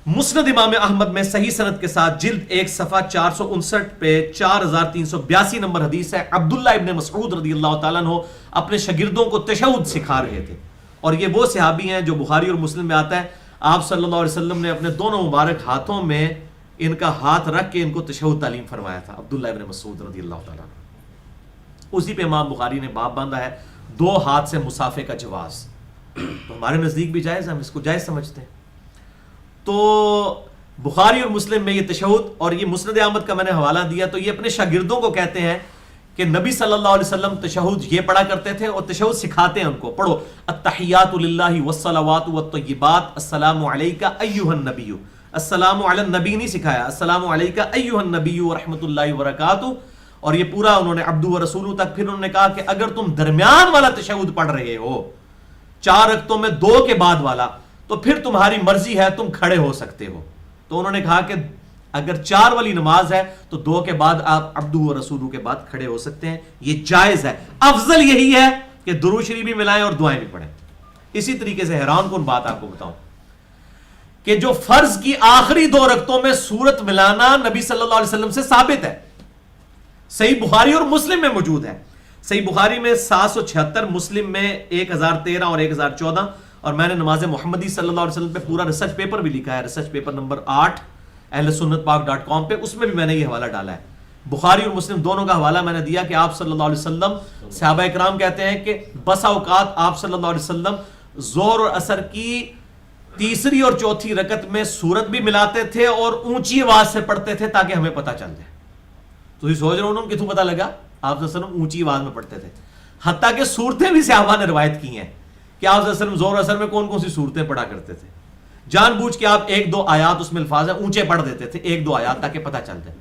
مسند امام احمد میں صحیح سند کے ساتھ جلد 1 صفحہ 459 پہ 4382 نمبر حدیث ہے. عبداللہ ابن مسعود رضی اللہ تعالیٰ عنہ اپنے شاگردوں کو تشہد سکھا رہے تھے, اور یہ وہ صحابی ہیں جو بخاری اور مسلم میں آتا ہے آپ صلی اللہ علیہ وسلم نے اپنے دونوں مبارک ہاتھوں میں ان کا ہاتھ رکھ کے ان کو تشہد تعلیم فرمایا تھا. عبداللہ ابن مسعود رضی اللہ تعالیٰ عنہ. اسی پہ امام بخاری نے باب باندھا ہے 2 ہاتھ سے مصافحے کا جواز. تو ہمارے نزدیک بھی جائز ہے, ہم اس کو جائز سمجھتے ہیں. تو بخاری اور مسلم میں یہ تشہد, اور یہ مسند احمد کا میں نے حوالہ دیا, تو یہ اپنے شاگردوں کو کہتے ہیں کہ نبی صلی اللہ علیہ وسلم تشہد یہ پڑھا کرتے تھے اور تشہد سکھاتے ہیں ان کو. پڑھو التحیات للہ والصلوات والطیبات السلام علیک ایھا النبی. السلام علی النبی نہیں سکھایا, السلام علیک ایھا النبی ورحمۃ اللہ وبرکاتہ, اور یہ پورا انہوں نے عبدہ و رسولہ تک. پھر انہوں نے کہا کہ اگر تم درمیان والا تشہد پڑھ رہے ہو 4 رکعتوں میں 2 کے بعد والا, تو پھر تمہاری مرضی ہے, تم کھڑے ہو سکتے ہو. تو انہوں نے کہا کہ اگر 4 والی نماز ہے تو 2 کے بعد آپ عبدہ و رسولہ کے بعد کھڑے ہو سکتے ہیں, یہ جائز ہے. افضل یہی ہے کہ درود شریف بھی ملائیں اور دعائیں بھی پڑھیں. اسی طریقے سے حیران کن بات آپ کو بتاؤں کہ جو فرض کی آخری 2 رکعتوں میں سورت ملانا نبی صلی اللہ علیہ وسلم سے ثابت ہے, صحیح بخاری اور مسلم میں موجود ہے. صحیح بخاری میں 776, مسلم میں 1013 اور 1014, اور میں نے نماز محمدی صلی اللہ علیہ وسلم پہ پورا ریسرچ پیپر بھی لکھا ہے, ریسرچ پیپر نمبر 8 اہل سنت پاک.com پہ, اس میں بھی میں نے یہ حوالہ ڈالا ہے. بخاری اور مسلم دونوں کا حوالہ میں نے دیا کہ آپ صلی اللہ علیہ وسلم, صحابہ کرام کہتے ہیں کہ بسا اوقات آپ صلی اللہ علیہ وسلم ظہر اور عصر کی 3ری اور 4تھی رکعت میں سورت بھی ملاتے تھے اور اونچی آواز سے پڑھتے تھے تاکہ ہمیں پتہ چل جائے. تو یہ سوچ رہے ہوں کتوں پتہ لگا, آپ صلی اللہ علیہ وسلم اونچی آواز میں پڑھتے تھے. حتیٰ کہ صورتیں بھی صحابہ نے روایت کی ہیں کہ آپ صلی اللہ علیہ وسلم ظہر اثر میں کون کون سی صورتیں پڑھا کرتے تھے. جان بوجھ کے آپ 1-2 آیات, اس میں الفاظ ہیں, اونچے پڑھ دیتے تھے 1-2 آیات تاکہ پتہ چل جائے.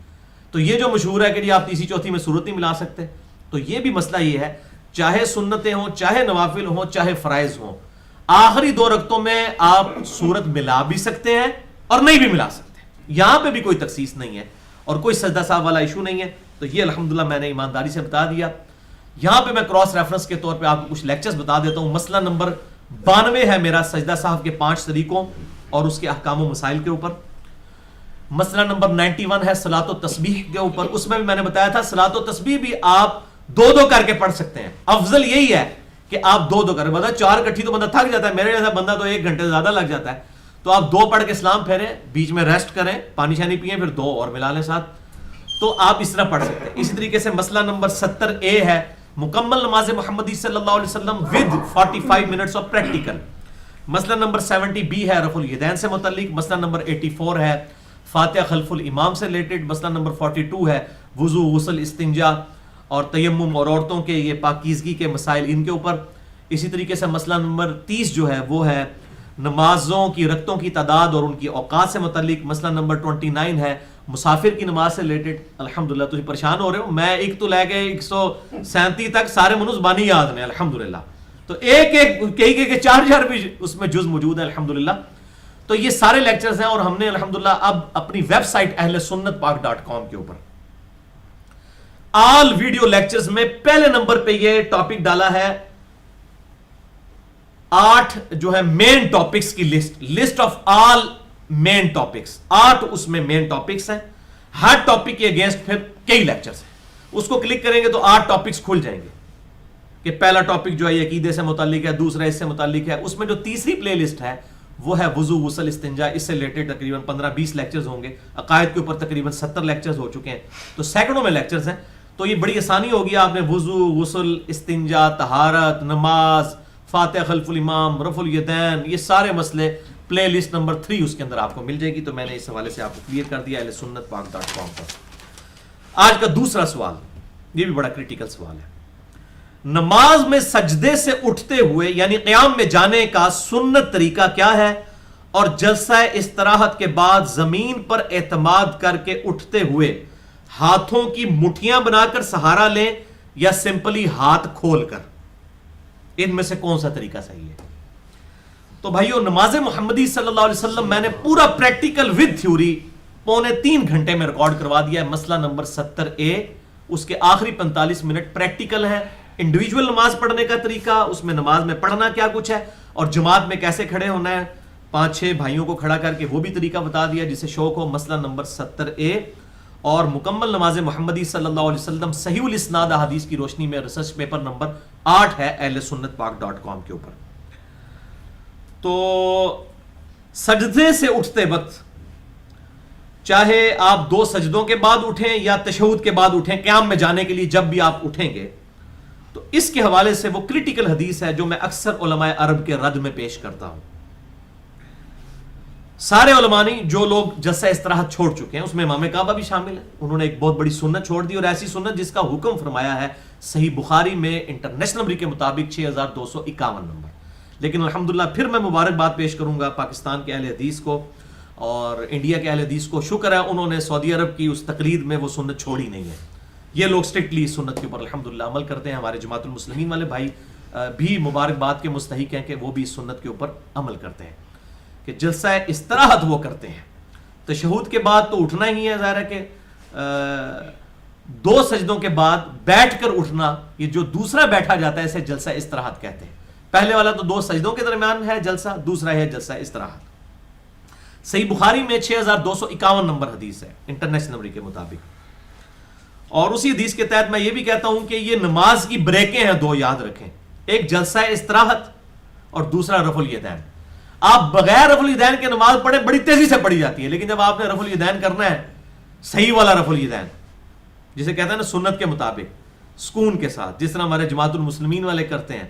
تو یہ جو مشہور ہے کہ جی آپ 3ری 4تھی میں صورت نہیں ملا سکتے, تو یہ بھی مسئلہ یہ ہے, چاہے سنتیں ہوں, چاہے نوافل ہوں, چاہے فرائض ہوں, آخری 2 رکعتوں میں آپ صورت ملا بھی سکتے ہیں اور نہیں بھی ملا سکتے. یہاں پہ بھی کوئی تخصیص نہیں ہے اور کوئی سجدہ صاحب والا ایشو نہیں ہے. تو یہ الحمدللہ میں نے ایمانداری سے بتا دیا. یہاں پہ میں کراس ریفرنس کے طور پہ آپ کو کچھ لیکچرز بتا دیتا ہوں. مسئلہ نمبر 92 ہے میرا سجدہ صاحب کے 5 طریقوں اور اس کے احکام و مسائل کے اوپر. مسئلہ نمبر 91 ہے صلاۃ و تسبیح کے اوپر. اس میں بھی میں نے بتایا تھا صلاۃ و تسبیح بھی آپ 2 کر کے پڑھ سکتے ہیں. افضل یہی ہے کہ آپ 2 کریں. بندہ 4 کٹھی تو بندہ تھک جاتا ہے, میرے جیسا بندہ تو 1 گھنٹے سے زیادہ لگ جاتا ہے. تو آپ 2 پڑھ کے سلام پھیریں, بیچ میں ریسٹ کریں, پانی شانی پئیں, پھر 2 اور ملا لیں ساتھ. تو آپ اس طرح پڑھ سکتے ہیں. اسی طریقے سے مسئلہ نمبر 70A ہے مکمل نماز محمدی صلی اللہ علیہ وسلم ود 45 منٹس آف پریکٹیکل. مسئلہ نمبر 70B ہے رفع الیدین سے متعلق. مسئلہ نمبر 84 ہے فاتحہ خلف الامام سے ریلیٹڈ. مسئلہ نمبر 42 ہے وضو, غسل, استنجا اور تیمم اور عورتوں کے یہ پاکیزگی کے مسائل ان کے اوپر. اسی طریقے سے مسئلہ نمبر 30 جو ہے وہ ہے نمازوں کی رکعتوں کی تعداد اور ان کی اوقات سے متعلق. مسئلہ نمبر 29 ہے مسافر کی نماز سے ریلیٹڈ. الحمدللہ تجھے پریشان ہو رہے ہو, میں ایک تو لے کے 137 تک سارے منوز بانی یاد نے الحمدللہ, تو ایک کئی 4,000 بھی اس میں جز موجود ہے الحمدللہ. تو یہ سارے لیکچرز ہیں, اور ہم نے الحمدللہ اب اپنی ویب سائٹ ahlsunnatpak.com کے اوپر آل ویڈیو لیکچرز میں پہلے نمبر پہ یہ ٹاپک ڈالا ہے 8 جو ہے مین ٹاپکس کی list of all main topics. 8 اس میں مین ٹاپکس ہیں, ہر ٹاپک کے اگینسٹ پھر کئی لیکچرز ہیں. اس کو کلک کریں گے تو 8 ٹاپکس کھل جائیں گے کہ پہلا ٹاپک جو ہے عقیدے سے متعلق ہے, دوسرا اس سے متعلق ہے. اس میں جو تیسری پلے لسٹ ہے وہ ہے وضو, غسل, استنجا. اس سے ریلیٹڈ تقریباً 15-20 لیکچرز ہوں گے. عقائد کے اوپر تقریباً 70 لیکچرز ہو چکے ہیں, تو سینکڑوں میں لیکچرز ہیں. تو یہ بڑی آسانی ہوگی, آپ نے وضو, غسل, استنجا, طہارت, نماز, فاتحہ خلف الامام, رفع الیدین, یہ سارے مسئلے پلے لسٹ نمبر 3 اس کے اندر آپ کو مل جائے گی. تو میں نے اس حوالے سے آپ کو کلیئر کر دیا ahlsunnatpak.com پر. آج کا دوسرا سوال, یہ بھی بڑا کریٹیکل سوال ہے. نماز میں سجدے سے اٹھتے ہوئے یعنی قیام میں جانے کا سنت طریقہ کیا ہے, اور جلسہ استراحت کے بعد زمین پر اعتماد کر کے اٹھتے ہوئے ہاتھوں کی مٹھیاں بنا کر سہارا لیں یا سمپلی ہاتھ کھول کر, ان میں سے کون سا طریقہ صحیح ہے؟ تو بھائیو, نماز محمدی صلی اللہ علیہ وسلم میں نے پورا پریکٹیکل ود تھیوری 3.25 گھنٹے میں ریکارڈ کروا دیا ہے. مسئلہ نمبر 70A, اس کے آخری 45 منٹ پریکٹیکل ہے. انڈیویجول نماز پڑھنے کا طریقہ, اس میں نماز میں پڑھنا کیا کچھ ہے, اور جماعت میں کیسے کھڑے ہونا ہے, 5-6 بھائیوں کو کھڑا کر کے وہ بھی طریقہ بتا دیا جسے شوق ہو. مسئلہ نمبر 70A اور مکمل نماز محمدی صلی اللہ علیہ وسلم صحیح الاسناد احادیث کی روشنی میں ریسرچ پیپر نمبر 8 ہے ahlsunnatpak.com کے اوپر. تو سجدے سے اٹھتے وقت چاہے آپ 2 سجدوں کے بعد اٹھیں یا تشہد کے بعد اٹھیں, قیام میں جانے کے لیے جب بھی آپ اٹھیں گے, تو اس کے حوالے سے وہ کریٹیکل حدیث ہے جو میں اکثر علماء عرب کے رد میں پیش کرتا ہوں. سارے علماء نہیں, جو لوگ جلسہ استراحت چھوڑ چکے ہیں, اس میں امام کعبہ بھی شامل ہے. انہوں نے ایک بہت بڑی سنت چھوڑ دی, اور ایسی سنت جس کا حکم فرمایا ہے صحیح بخاری میں انٹرنیشنل نمبر کے مطابق 6251 نمبر. لیکن الحمدللہ پھر میں مبارکباد پیش کروں گا پاکستان کے اہل حدیث کو اور انڈیا کے اہل حدیث کو. شکر ہے انہوں نے سعودی عرب کی اس تقلید میں وہ سنت چھوڑی نہیں ہے. یہ لوگ اسٹرکٹلی اس سنت کے اوپر الحمدللہ عمل کرتے ہیں. ہمارے جماعت المسلمین والے بھائی بھی مبارکباد کے مستحق ہیں کہ وہ بھی اس سنت کے اوپر عمل کرتے ہیں کہ جلسہ استراحت وہ کرتے ہیں. تشہد کے بعد تو اٹھنا ہی ہے, ظاہر ہے کہ 2 سجدوں کے بعد بیٹھ کر اٹھنا, یہ جو دوسرا بیٹھا جاتا ہے اسے جلسہ استراحت کہتے ہیں. پہلے والا تو 2 سجدوں کے درمیان ہے جلسہ, دوسرا ہے جلسہ استراحت. صحیح بخاری میں 6251 نمبر حدیث ہے انٹرنیشنل نمبر کے مطابق. اور اسی حدیث کے تحت میں یہ بھی کہتا ہوں کہ یہ نماز کی بریکیں ہیں 2, یاد رکھیں, ایک جلسہ استراحت اور دوسرا رفع الیدین. آپ بغیر رفع الیدین کے نماز پڑھیں, بڑی تیزی سے پڑھی جاتی ہے, لیکن جب آپ نے رفع الیدین کرنا ہے, صحیح والا رفع الیدین جسے کہتے ہیں نا سنت کے مطابق سکون کے ساتھ, جس طرح ہمارے جماعت المسلمین والے کرتے ہیں,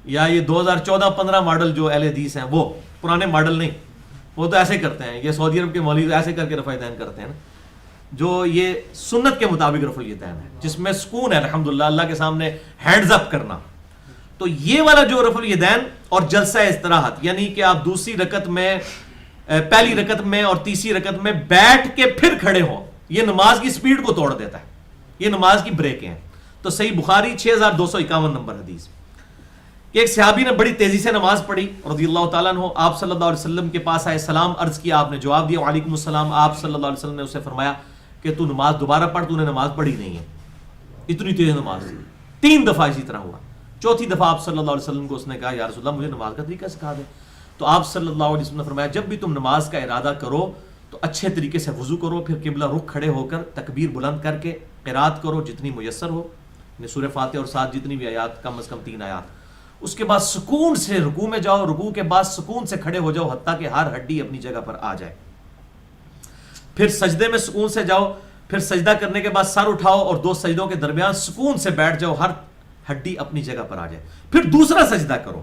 یا یہ 2014-15 ماڈل جو اہل حدیث ہیں, وہ پرانے ماڈل نہیں, وہ تو ایسے کرتے ہیں. یہ سعودی عرب کے مولوی ایسے کر کے رفع الیدین کرتے ہیں نا, جو یہ سنت کے مطابق رفع الیدین ہے جس میں سکون ہے الحمدللہ, اللہ کے سامنے ہینڈز اپ کرنا. تو یہ والا جو رفع الیدین اور جلسہ استراحت, یعنی کہ آپ دوسری رکعت میں, پہلی رکعت میں اور تیسری رکعت میں بیٹھ کے پھر کھڑے ہوں, یہ نماز کی سپیڈ کو توڑ دیتا ہے, یہ نماز کی بریکیں ہیں. تو صحیح بخاری 6251 نمبر حدیث کہ ایک صحابی نے بڑی تیزی سے نماز پڑھی رضی اللہ تعالیٰ عنہ, آپ صلی اللہ علیہ وسلم کے پاس آئے, سلام عرض کیا, آپ نے جواب دیا وعلیکم السلام. آپ صلی اللہ علیہ وسلم نے اسے فرمایا کہ تو نماز دوبارہ پڑھ, تو نے نماز پڑھی نہیں ہے, اتنی تیز نماز تھی. 3 دفعہ اسی طرح ہوا. چوتھی دفعہ آپ صلی اللہ علیہ وسلم کو اس نے کہا یا رسول اللہ مجھے نماز کا طریقہ سکھا دے. تو آپ صلی اللہ علیہ وسلم نے فرمایا جب بھی تم نماز کا ارادہ کرو تو اچھے طریقے سے وضو کرو, پھر قبلہ رخ کھڑے ہو کر تکبیر بلند کر کے قرات کرو جتنی میسر ہو, سورہ فاتحہ اور ساتھ جتنی بھی آیات, کم از کم 3 آیات. اس کے بعد سکون سے رکوع میں جاؤ, رکوع کے بعد سکون سے کھڑے ہو جاؤ حتیٰ کہ ہر ہڈی اپنی جگہ پر آ جائے. پھر سجدے میں سکون سے جاؤ, پھر سجدہ کرنے کے بعد سر اٹھاؤ اور 2 سجدوں کے درمیان سکون سے بیٹھ جاؤ, ہر ہڈی اپنی جگہ پر آ جائے. پھر دوسرا سجدہ کرو,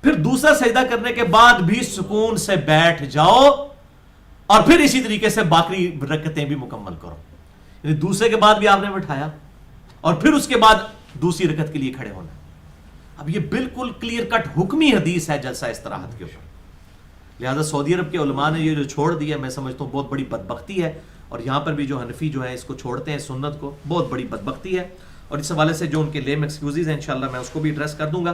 پھر دوسرا سجدہ کرنے کے بعد بھی سکون سے بیٹھ جاؤ, اور پھر اسی طریقے سے باقی رکعتیں بھی مکمل کرو. یعنی دوسرے کے بعد بھی آپ نے بٹھایا اور پھر اس کے بعد دوسری رکعت کے لیے کھڑے ہونا. اب یہ بالکل کلیئر کٹ حکمی حدیث ہے جلسہ استراحت کے اوپر. لہذا سعودی عرب کے علماء نے یہ جو چھوڑ دیا میں سمجھتا ہوں بہت بڑی بدبختی ہے, اور یہاں پر بھی جو حنفی جو ہیں اس کو چھوڑتے ہیں سنت کو, بہت بڑی بدبختی ہے. اور اس حوالے سے جو ان کے لیم ایکسکیوزز ہیں انشاءاللہ میں اس کو بھی ایڈریس کر دوں گا.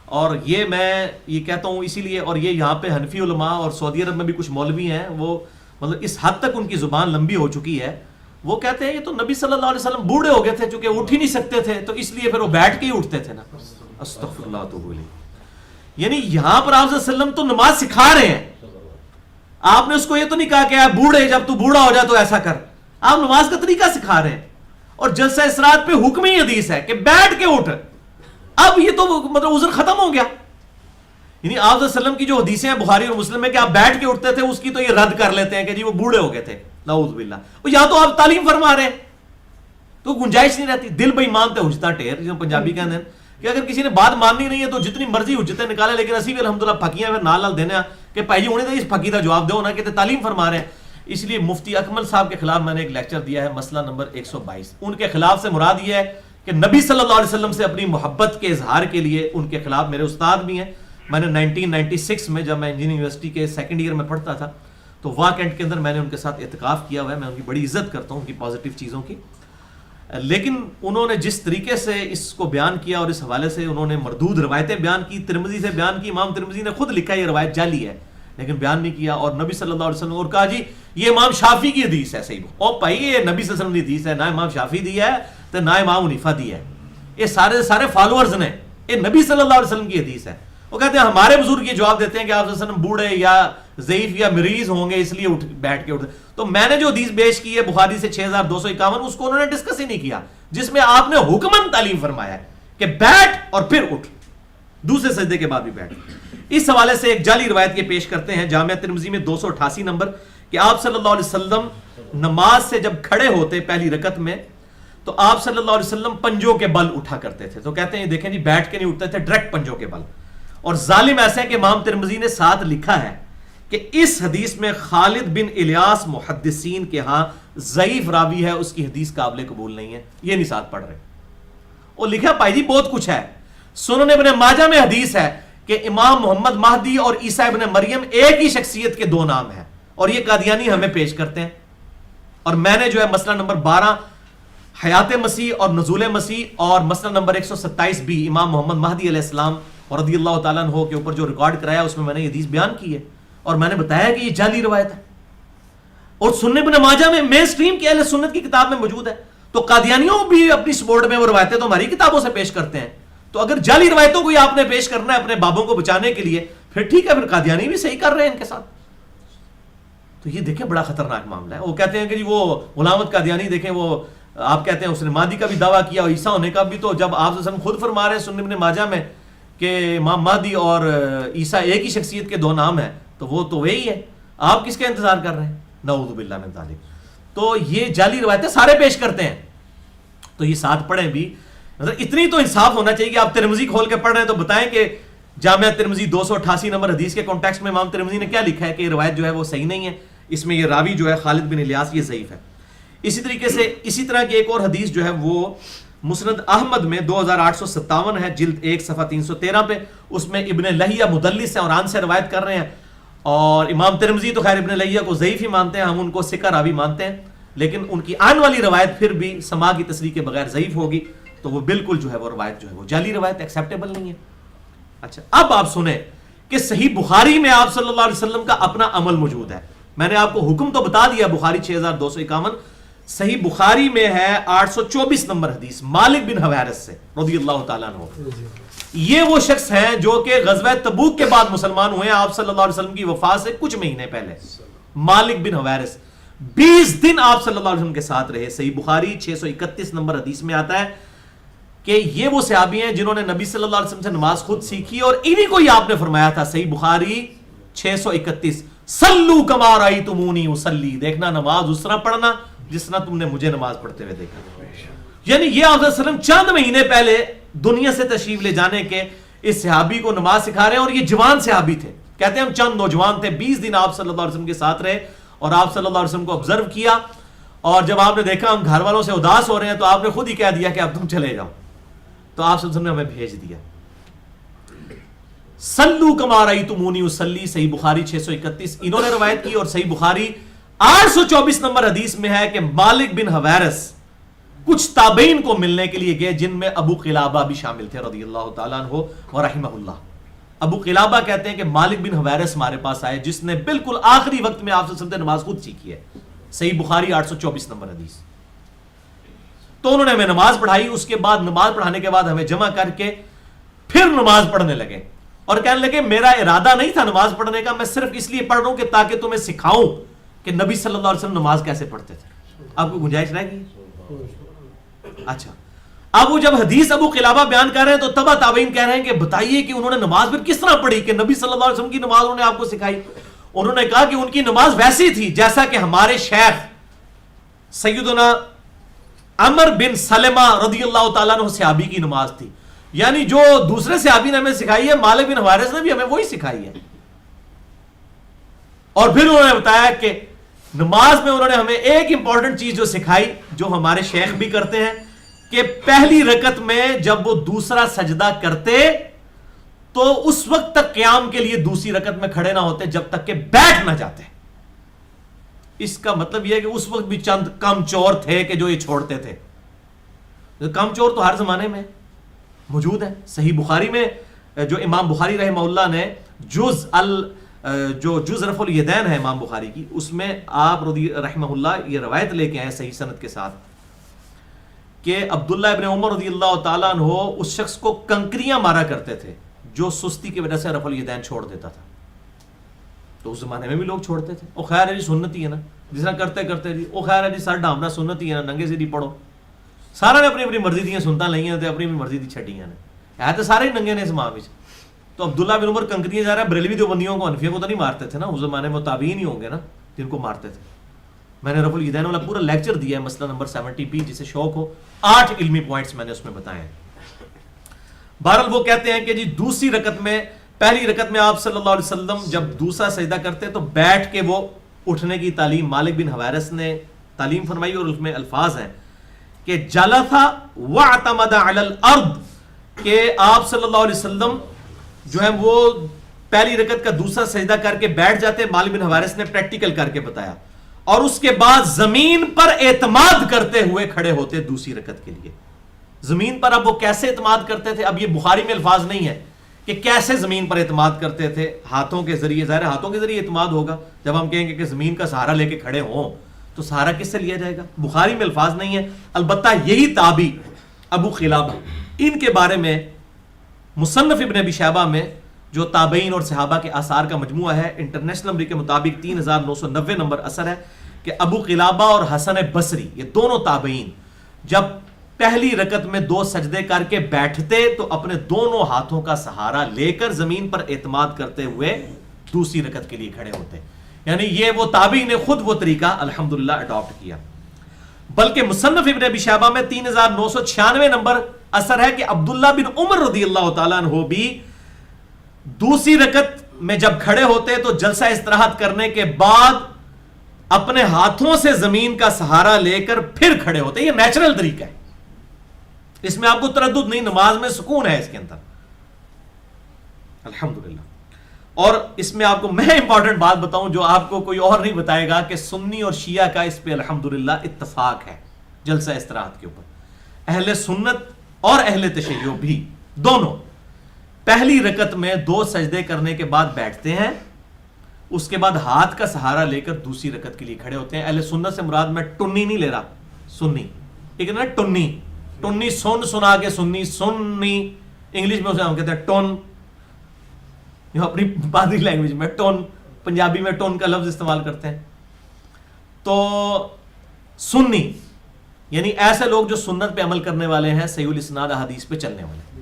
اور یہ میں یہ کہتا ہوں اسی لیے, اور یہ یہاں پہ حنفی علماء اور سعودی عرب میں بھی کچھ مولوی ہیں وہ مطلب اس حد تک ان کی زبان لمبی ہو چکی ہے, وہ کہتے ہیں یہ تو نبی صلی اللہ علیہ وسلم بوڑھے ہو گئے تھے چونکہ اٹھ ہی نہیں سکتے تھے تو اس لیے پھر وہ بیٹھ کے ہی اٹھتے تھے نا. استغفر اللہ توبہ الیہ. یعنی یہاں پر آپ صلی اللہ علیہ وسلم تو نماز سکھا رہے ہیں, آپ نے اس کو یہ تو نہیں کہا کہ بوڑھے جب تو بوڑھا ہو جائے تو ایسا کر, آپ نماز کا طریقہ سکھا رہے ہیں. اور جلسہ استراحت پہ حکمی حدیث ہے کہ بیٹھ کے اٹھ. اب یہ تو مطلب عذر ختم ہو گیا. یعنی آپ صلی اللہ علیہ وسلم کی جو حدیثیں ہیں بخاری اور مسلم میں کہ آپ بیٹھ کے اٹھتے تھے اس کی تو یہ رد کر لیتے ہیں کہ جی وہ بوڑھے ہو گئے تھے, نعوذ باللہ. اور یہاں تو آپ تعلیم فرما رہے ہیں تو گنجائش نہیں رہتی. دل بے ایمان تے حجتاں ٹھیر, جو پنجابی کہتے ہیں کہ اگر کسی نے بات ماننی نہیں ہے تو جتنی مرضی حجتیں نکالے, لیکن اسی بھی الحمدللہ پھکیاں پھر نال نال دینے کہ بھائی جی انہیں تو اس پھکی کا جواب دو نا کہ تعلیم فرما رہے ہیں. اس لیے مفتی اکمل صاحب کے خلاف میں نے ایک لیکچر دیا ہے, مسئلہ نمبر 122. ان کے خلاف سے مراد یہ ہے کہ نبی صلی اللہ علیہ وسلم سے اپنی محبت کے اظہار کے لیے ان کے خلاف میرے استاد بھی ہیں. میں نے 1996 میں جب میں انجینئرنگ یونیورسٹی کے سیکنڈ ایئر میں پڑھتا تھا تو واہ کینٹ کے اندر میں نے ان کے ساتھ اعتکاف کیا ہوا ہے. میں ان کی بڑی عزت کرتا ہوں, ان کی پازیٹیو چیزوں کی. لیکن انہوں نے جس طریقے سے اس کو بیان کیا اور اس حوالے سے انہوں نے مردود روایتیں بیان کی, ترمذی سے بیان کی. امام ترمذی نے خود لکھا یہ روایت جعلی ہے لیکن بیان نہیں کیا. اور نبی صلی اللہ علیہ وسلم اور کہا جی یہ امام شافعی کی حدیث ہے. صحیح او بھائی یہ نبی صلی اللہ علیہ وسلم کی حدیث ہے, نہ امام شافعی دی ہے تو نہ امام حنیفہ دی ہے. یہ سارے فالوورز نے, یہ نبی صلی اللہ علیہ وسلم کی حدیث ہے. وہ کہتے ہیں ہمارے بزرگ یہ جواب دیتے ہیں کہ آپ صلی اللہ علیہ وسلم بوڑھے یا ضعیف یا مریض ہوں گے اس لیے بیٹھ کے اٹھتے. تو میں نے جو حدیث پیش کی ہے بخاری سے 6251 اس کو انہوں نے ڈسکس ہی نہیں کیا, جس میں آپ نے حکمن تعلیم فرمایا ہے کہ بیٹھ اور پھر اٹھ, دوسرے سجدے کے بعد بھی بیٹھ. اس حوالے سے ایک جعلی روایت یہ پیش کرتے ہیں جامعہ ترمذی میں 288 نمبر کہ آپ صلی اللہ علیہ وسلم نماز سے جب کھڑے ہوتے پہلی رکعت میں تو آپ صلی اللہ علیہ وسلم پنجوں کے بل اٹھا کرتے تھے. تو کہتے ہیں دیکھیں جی بیٹھ کے نہیں اٹھتے تھے, ڈائریکٹ پنجوں کے بل. اور ظالم ایسا ہے کہ امام ترمذی نے ساتھ لکھا ہے کہ اس حدیث میں خالد بن الیاس محدثین کے ہاں ضعیف راوی ہے, اس کی حدیث قابل قبول نہیں ہے. یہ نہیں ساتھ پڑھ رہے. اور لکھا بھائی جی بہت کچھ ہے. سنن ابن ماجہ میں حدیث ہے کہ امام محمد مہدی اور عیسیٰ ابن مریم ایک ہی شخصیت کے دو نام ہیں, اور یہ قادیانی ہمیں پیش کرتے ہیں. اور میں نے جو ہے مسئلہ نمبر 12 حیات مسیح اور نزول مسیح اور مسئلہ نمبر 127 بھی امام محمد مہدی علیہ السلام اور رضی اللہ تعالیٰ عنہ کے اوپر جو ریکارڈ کرایا اس میں میں نے یہ حدیث بیان کی ہے, اور میں نے بتایا کہ یہ جعلی روایت ہے. اور سنن ابن ماجہ میں مین سٹریم کی اہل سنت کی کتاب میں موجود ہے. تو قادیانیوں بھی اپنی سپورٹ میں وہ روایتیں تو ہماری کتابوں سے پیش کرتے ہیں. تو اگر جعلی روایتوں کو ہی آپ نے پیش کرنا ہے اپنے بابوں کو بچانے کے لیے پھر ٹھیک ہے, پھر قادیانی بھی صحیح کر رہے ہیں ان کے ساتھ. تو یہ دیکھیں بڑا خطرناک معاملہ ہے. وہ کہتے ہیں کہ جی وہ غلامت قادیانی دیکھیں, وہ آپ کہتے ہیں اس نے مہدی کا بھی دعویٰ کیا اور عیسیٰ ہونے کا بھی, تو جب آپ صلی اللہ علیہ وسلم خود فرما رہے ہیں سنن ابن ماجہ میں کہ امام مہدی اور عیسیٰ ایک ہی شخصیت کے دو نام ہیں تو وہ تو وہی ہے, آپ کس کا انتظار کر رہے ہیں؟ نعوذ باللہ من ذالک. تو یہ جعلی روایتیں سارے پیش کرتے ہیں. تو یہ ساتھ پڑھیں بھی, مطلب اتنی تو انصاف ہونا چاہیے کہ آپ ترمذی کھول کے پڑھ رہے ہیں تو بتائیں کہ جامعہ ترمذی 288 نمبر حدیث کے کانٹیکسٹ میں امام ترمذی نے کیا لکھا ہے کہ یہ روایت جو ہے وہ صحیح نہیں ہے, اس میں یہ راوی جو ہے خالد بن الیاس یہ ضعیف ہے. اسی طریقے سے اسی طرح کی ایک اور حدیث جو ہے وہ مسند احمد میں 2857 ہے, جلد 1 صفحہ 313 پہ. اس میں ابن لہیہ مدلس ہیں اور عن سے روایت کر رہے ہیں, اور امام ترمذی تو خیر ابن لہیہ کو ضعیف ہی مانتے ہیں, ہم ان کو ثقہ راوی مانتے ہیں, لیکن ان کی آن والی روایت پھر بھی سما کی تصریح کے بغیر ضعیف ہوگی. تو وہ بالکل جو ہے وہ روایت جو ہے وہ جعلی روایت, ایکسیپٹیبل نہیں ہے. اچھا اب آپ سنیں کہ صحیح بخاری میں آپ صلی اللہ علیہ وسلم کا اپنا عمل موجود ہے. میں نے آپ کو حکم تو بتا دیا بخاری 6251, صحیح بخاری میں ہے 824 نمبر حدیث مالک بن حویرث سے رضی اللہ تعالیٰ عنہ. یہ وہ شخص ہیں جو کہ غزوہ تبوک کے بعد مسلمان ہوئے ہیں آپ صلی اللہ علیہ وسلم کی وفات سے کچھ مہینے پہلے. مالک بن حویرث 20 دن آپ صلی اللہ علیہ وسلم کے ساتھ رہے. صحیح بخاری 631 نمبر حدیث میں آتا ہے کہ یہ وہ صحابی ہیں جنہوں نے نبی صلی اللہ علیہ وسلم سے نماز خود سیکھی, اور انہی کو ہی آپ نے فرمایا تھا. صحیح بخاری 631 سلو کما رأیتمونی اصلی, دیکھنا نماز اس طرح پڑھنا جس طرح تم نے مجھے نماز پڑھتے ہوئے دیکھا. یعنی یہ آپ صلی اللہ علیہ وسلم چند مہینے پہلے دنیا سے تشریف لے جانے کے اس صحابی کو نماز سکھا رہے ہیں, اور یہ جوان صحابی تھے. کہتے ہیں ہم چند نوجوان تھے, 20 دن آپ صلی اللہ علیہ وسلم کے ساتھ رہے اور آپ صلی اللہ علیہ وسلم کو آبزرو کیا, اور جب آپ نے دیکھا ہم گھر والوں سے اداس ہو رہے ہیں تو آپ نے خود ہی کہہ دیا کہ اب تم چلے جاؤ، تو آپ صلی اللہ علیہ وسلم نے ہمیں بھیج دیا. سلو کما رأیتمونی اصلی، صحیح بخاری 631 انہوں نے روایت کی، اور صحیح بخاری 824 نمبر حدیث میں ہے کہ مالک بن حویرث کچھ تابعین کو ملنے کے لیے گئے، جن میں ابو قلابہ بھی شامل تھے رضی اللہ تعالیٰ عنہ و رحمہ اللہ. ابو قلابہ کہتے ہیں کہ مالک بن حویرث ہمارے پاس آئے، جس نے بالکل آخری وقت میں آپ سے نماز خود سیکھی ہے، صحیح بخاری 824 نمبر حدیث. تو انہوں نے ہمیں نماز پڑھائی، اس کے بعد نماز پڑھانے کے بعد ہمیں جمع کر کے پھر نماز پڑھنے لگے، اور کہنے لگے میرا ارادہ نہیں تھا نماز پڑھنے کا، میں صرف اس لیے پڑھ رہا ہوں کہ تاکہ تمہیں سکھاؤں کہ نبی صلی اللہ علیہ وسلم نماز کیسے پڑھتے تھے. آپ کو گنجائش رہے گی؟ اچھا، اب وہ جب حدیث ابو قلابہ بیان کر رہے ہیں تو تبع تابعین کہہ رہے ہیں کہ بتائیے کہ انہوں نے نماز پھر کس طرح پڑھی کہ نبی صلی اللہ علیہ وسلم کی نماز انہوں نے آپ کو سکھائی. انہوں نے کہا کہ ان کی نماز ویسی تھی جیسا کہ ہمارے شیخ سیدنا عمر بن سلمہ رضی اللہ تعالیٰ عنہ صحابی کی نماز تھی. یعنی جو دوسرے صحابی نے ہمیں سکھائی ہے، مالک بن حویرث نے بھی ہمیں وہی سکھائی ہے. اور پھر انہوں نے بتایا کہ نماز میں انہوں نے ہمیں ایک امپورٹنٹ چیز جو سکھائی، جو ہمارے شیخ بھی کرتے ہیں، کہ پہلی رکعت میں جب وہ دوسرا سجدہ کرتے تو اس وقت تک قیام کے لیے دوسری رکعت میں کھڑے نہ ہوتے جب تک کہ بیٹھ نہ جاتے. اس کا مطلب یہ ہے کہ اس وقت بھی چند کم چور تھے کہ جو یہ چھوڑتے تھے. کم چور تو ہر زمانے میں موجود ہیں. صحیح بخاری میں جو امام بخاری رحمہ اللہ نے جز رفع الیدین ہے امام بخاری کی، اس میں آپ رحمہ اللہ یہ روایت لے کے آئے صحیح سند کے ساتھ کہ عبداللہ ابن عمر رضی اللہ تعالیٰ عنہ اس شخص کو کنکریاں مارا کرتے تھے جو سستی کی وجہ سے رفع الیدین چھوڑ دیتا تھا. تو اس زمانے میں بھی لوگ چھوڑتے تھے. او خیر ہے جی سنت ہی ہے نا، جس طرح کرتے کرتے جی او خیر ہے جی سر ڈھانپنا سنت ہی ہے نا، ننگے سے نہیں پڑھو. سارا نے اپنی اپنی مرضی دیا سنتا نہیں ہے، اپنی مرضی دی چھٹیاں نے ہے تو سارے ہی ننگے نے اس ماہ میں. تو عبداللہ بن عمر کنکریاں جا رہا ہے، بریلوی دیوبندیوں کو حنفیوں کو تو نہیں مارتے تھے نا، اس زمانے میں تابعین ہی ہوں گے نا جن کو مارتے تھے. میں نے رفع الیدین والا پورا لیکچر دیا ہے، مسئلہ نمبر 70 جسے شوق ہو، 8 علمی پوائنٹس میں نے اس میں بتائے ہیں. بہرحال وہ کہتے ہیں کہ جی دوسری رکعت میں، پہلی رکعت میں آپ صلی اللہ علیہ وسلم جب دوسرا سجدہ کرتے تو بیٹھ کے وہ اٹھنے کی تعلیم مالک بن حویرث نے تعلیم فرمائی، اور اس میں الفاظ ہیں کہ جلث واعتمد علی الارض، کہ آپ صلی اللہ علیہ وسلم جو ہے وہ پہلی رکعت کا دوسرا سجدہ کر کے بیٹھ جاتے. مالک بن حویرث نے پریکٹیکل کر کے بتایا، اور اس کے بعد زمین پر اعتماد کرتے ہوئے کھڑے ہوتے دوسری رکعت کے لیے. زمین پر اب وہ کیسے اعتماد کرتے تھے؟ اب یہ بخاری میں الفاظ نہیں ہے کہ کیسے زمین پر اعتماد کرتے تھے. ہاتھوں کے ذریعے، ظاہر ہاتھوں کے ذریعے اعتماد ہوگا. جب ہم کہیں گے کہ زمین کا سہارا لے کے کھڑے ہوں تو سہارا کس سے لیا جائے گا؟ بخاری میں الفاظ نہیں ہے. البتہ یہی تابعی ابو قلابہ، ان کے بارے میں مصنف ابن ابی شیبہ میں جو تابعین اور صحابہ کے آثار کا مجموعہ ہے، انٹرنیشنل نمبر کے مطابق 3990 نمبر اثر ہے کہ ابو قلابہ اور حسن بصری یہ دونوں تابعین جب پہلی رکعت میں 2 سجدے کر کے بیٹھتے تو اپنے دونوں ہاتھوں کا سہارا لے کر زمین پر اعتماد کرتے ہوئے دوسری رکعت کے لیے کھڑے ہوتے. یعنی یہ وہ تابعی نے خود وہ طریقہ الحمدللہ اڈاپٹ کیا. بلکہ مصنف ابن ابی شیبہ میں 3996 نمبر اثر ہے کہ عبداللہ بن عمر رضی اللہ تعالیٰ عنہ بھی دوسری رکعت میں جب کھڑے ہوتے تو جلسہ استراحت کرنے کے بعد اپنے ہاتھوں سے زمین کا سہارا لے کر پھر کھڑے ہوتے. یہ نیچرل طریقہ ہے، اس میں آپ کو تردد نہیں، نماز میں سکون ہے اس کے اندر الحمدللہ. اور اس میں آپ کو میں امپورٹنٹ بات بتاؤں جو آپ کو کوئی اور نہیں بتائے گا کہ سنی اور شیعہ کا اس پہ الحمدللہ اتفاق ہے جلسہ استراحت کے اوپر. اہل سنت اور اہل تشیع بھی دونوں پہلی رکعت میں 2 سجدے کرنے کے بعد بیٹھتے ہیں، اس کے بعد ہاتھ کا سہارا لے کر دوسری رکعت کے لیے کھڑے ہوتے ہیں. اہل سنت سے مراد میں ٹنی نہیں لے رہا، سنی ٹھیک ہے نا، ٹنی سنا کے سنی انگلش میں اسے ہم کہتے ہیں ٹون، اپنی پادری لینگویج میں ٹون، پنجابی میں ٹون کا لفظ استعمال کرتے ہیں. تو سنی یعنی ایسے لوگ جو سنت پہ عمل کرنے والے ہیں، صحیح الاسناد احادیث پہ چلنے والے،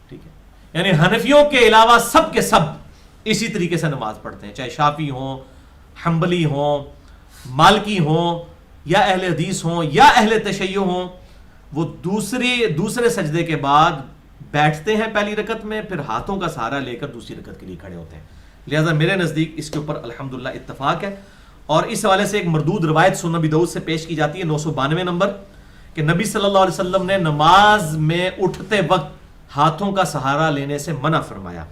ٹھیک ہے. یعنی حنفیوں کے علاوہ سب کے سب اسی طریقے سے نماز پڑھتے ہیں، چاہے شافعی ہوں، حنبلی ہوں، مالکی ہوں، یا اہل حدیث ہوں یا اہل تشیع ہوں. وہ دوسرے سجدے کے بعد بیٹھتے ہیں پہلی رکعت میں، پھر ہاتھوں کا سہارا لے کر دوسری رکعت کے لیے کھڑے ہوتے ہیں. لہذا میرے نزدیک اس کے اوپر الحمدللہ اتفاق ہے. اور اس حوالے سے ایک مردود روایت سنن ابی داؤد سے پیش کی جاتی ہے 992 نمبر کہ نبی صلی اللہ علیہ وسلم نے نماز میں اٹھتے وقت ہاتھوں کا سہارا لینے سے منع فرمایا،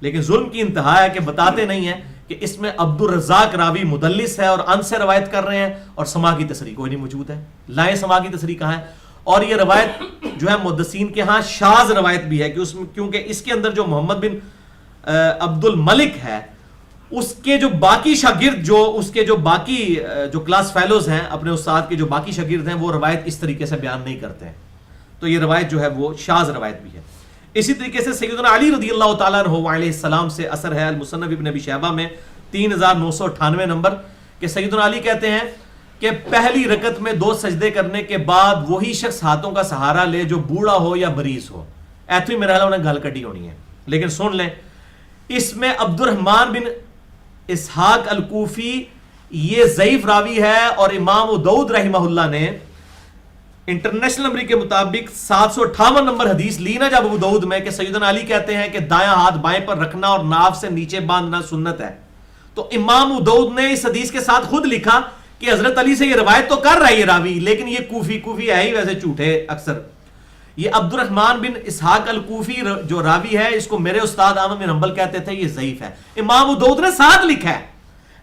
لیکن ظلم کی انتہا ہے کہ بتاتے نہیں ہیں کہ اس میں عبد الرزاق راوی مدلس ہے اور ان سے روایت کر رہے ہیں اور سما کی تصریح کوئی نہیں موجود ہے. لائیں سما کی تصریح کہاں ہے؟ اور یہ روایت جو ہے محدثین کے ہاں شاذ روایت بھی ہے کہ اس میں کیونکہ اس کے اندر جو محمد بن عبد الملک ہے اس کے جو باقی شاگرد جو باقی کلاس فیلوز ہیں اپنے استاد کے جو باقی شاگرد ہیں وہ روایت اس طریقے سے بیان نہیں کرتے ہیں، تو یہ روایت جو ہے وہ شاذ روایت بھی ہے. اسی طریقے سے سیدنا علی رضی اللہ تعالیٰ عنہ علیہ السلام سے اثر ہے المصنف ابن ابی شیبہ میں 3998 نمبر کہ سیدنا علی کہتے ہیں کہ پہلی رکعت میں 2 سجدے کرنے کے بعد وہی شخص ہاتھوں کا سہارا لے جو بوڑھا ہو یا مریض ہو. ایتھوی میرا خیال انہیں گل کٹی ہونی ہے، لیکن سن لیں اس میں عبد الرحمن بن اسحاق الکوفی یہ ضعیف راوی ہے، اور امام ابو داؤد رحمہ اللہ نے انٹرنیشنل نمبر کے مطابق 758 نمبر حدیث لی نا جب ابو داؤد میں کہ سیدنا علی کہتے ہیں کہ دایاں ہاتھ بائیں پر رکھنا اور ناف سے نیچے باندھنا سنت ہے، تو امام ابو داؤد نے اس حدیث کے ساتھ خود لکھا کہ حضرت علی سے یہ روایت تو کر رہا ہے یہ راوی، لیکن یہ کوفی ہے ہی ویسے جھوٹے اکثر. یہ عبد الرحمن بن اسحاق الکوفی جو راوی ہے اس کو میرے استاد احمد بن حنبل کہتے تھے یہ ضعیف ہے. امام ابو داؤد نے ساتھ لکھا ہے،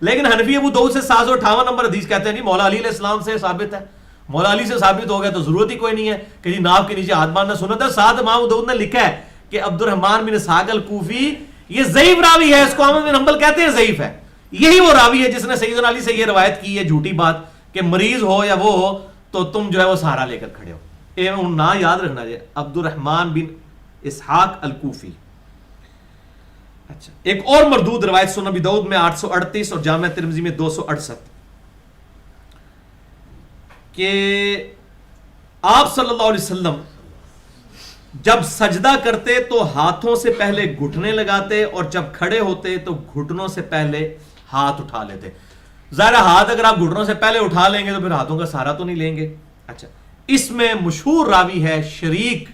لیکن حنفی ابو داؤد سے 758 نمبر حدیث کہتے ہیں نہیں مولا علی علیہ السلام سے ثابت ہے. مولا علی سے ثابت ہو گیا تو ضرورت ہی کوئی نہیں ہے کہ جی ناف کے نیچے ہاتھ باندھنا سنت ہے. ساتھ امام ابو داؤد نے لکھا ہے کہ عبد الرحمن بن اسحاق الکوفی یہ ضعیف راوی ہے، اس کو احمد بن حنبل کہتے ہیں ضعیف ہے. یہی وہ راوی ہے جس نے سیدنا علی سے یہ روایت کی ہے جھوٹی بات کہ مریض ہو یا وہ ہو تو تم جو ہے وہ سہارا لے کر کھڑے ہو. نا یاد رکھنا جائے عبد الرحمن بن اسحاق الکوفی. اچھا ایک اور مردود روایت سنن ابی داؤد میں 838 اور جامع ترمذی میں 268 کہ آپ صلی اللہ علیہ وسلم جب سجدہ کرتے تو ہاتھوں سے پہلے گھٹنے لگاتے اور جب کھڑے ہوتے تو گھٹنوں سے پہلے ہاتھ اٹھا لیتے. ظاہر ہاتھ اگر آپ گھٹنوں سے پہلے اٹھا لیں گے تو پھر ہاتھوں کا سہارا تو نہیں لیں گے. اچھا اس میں مشہور راوی ہے شریک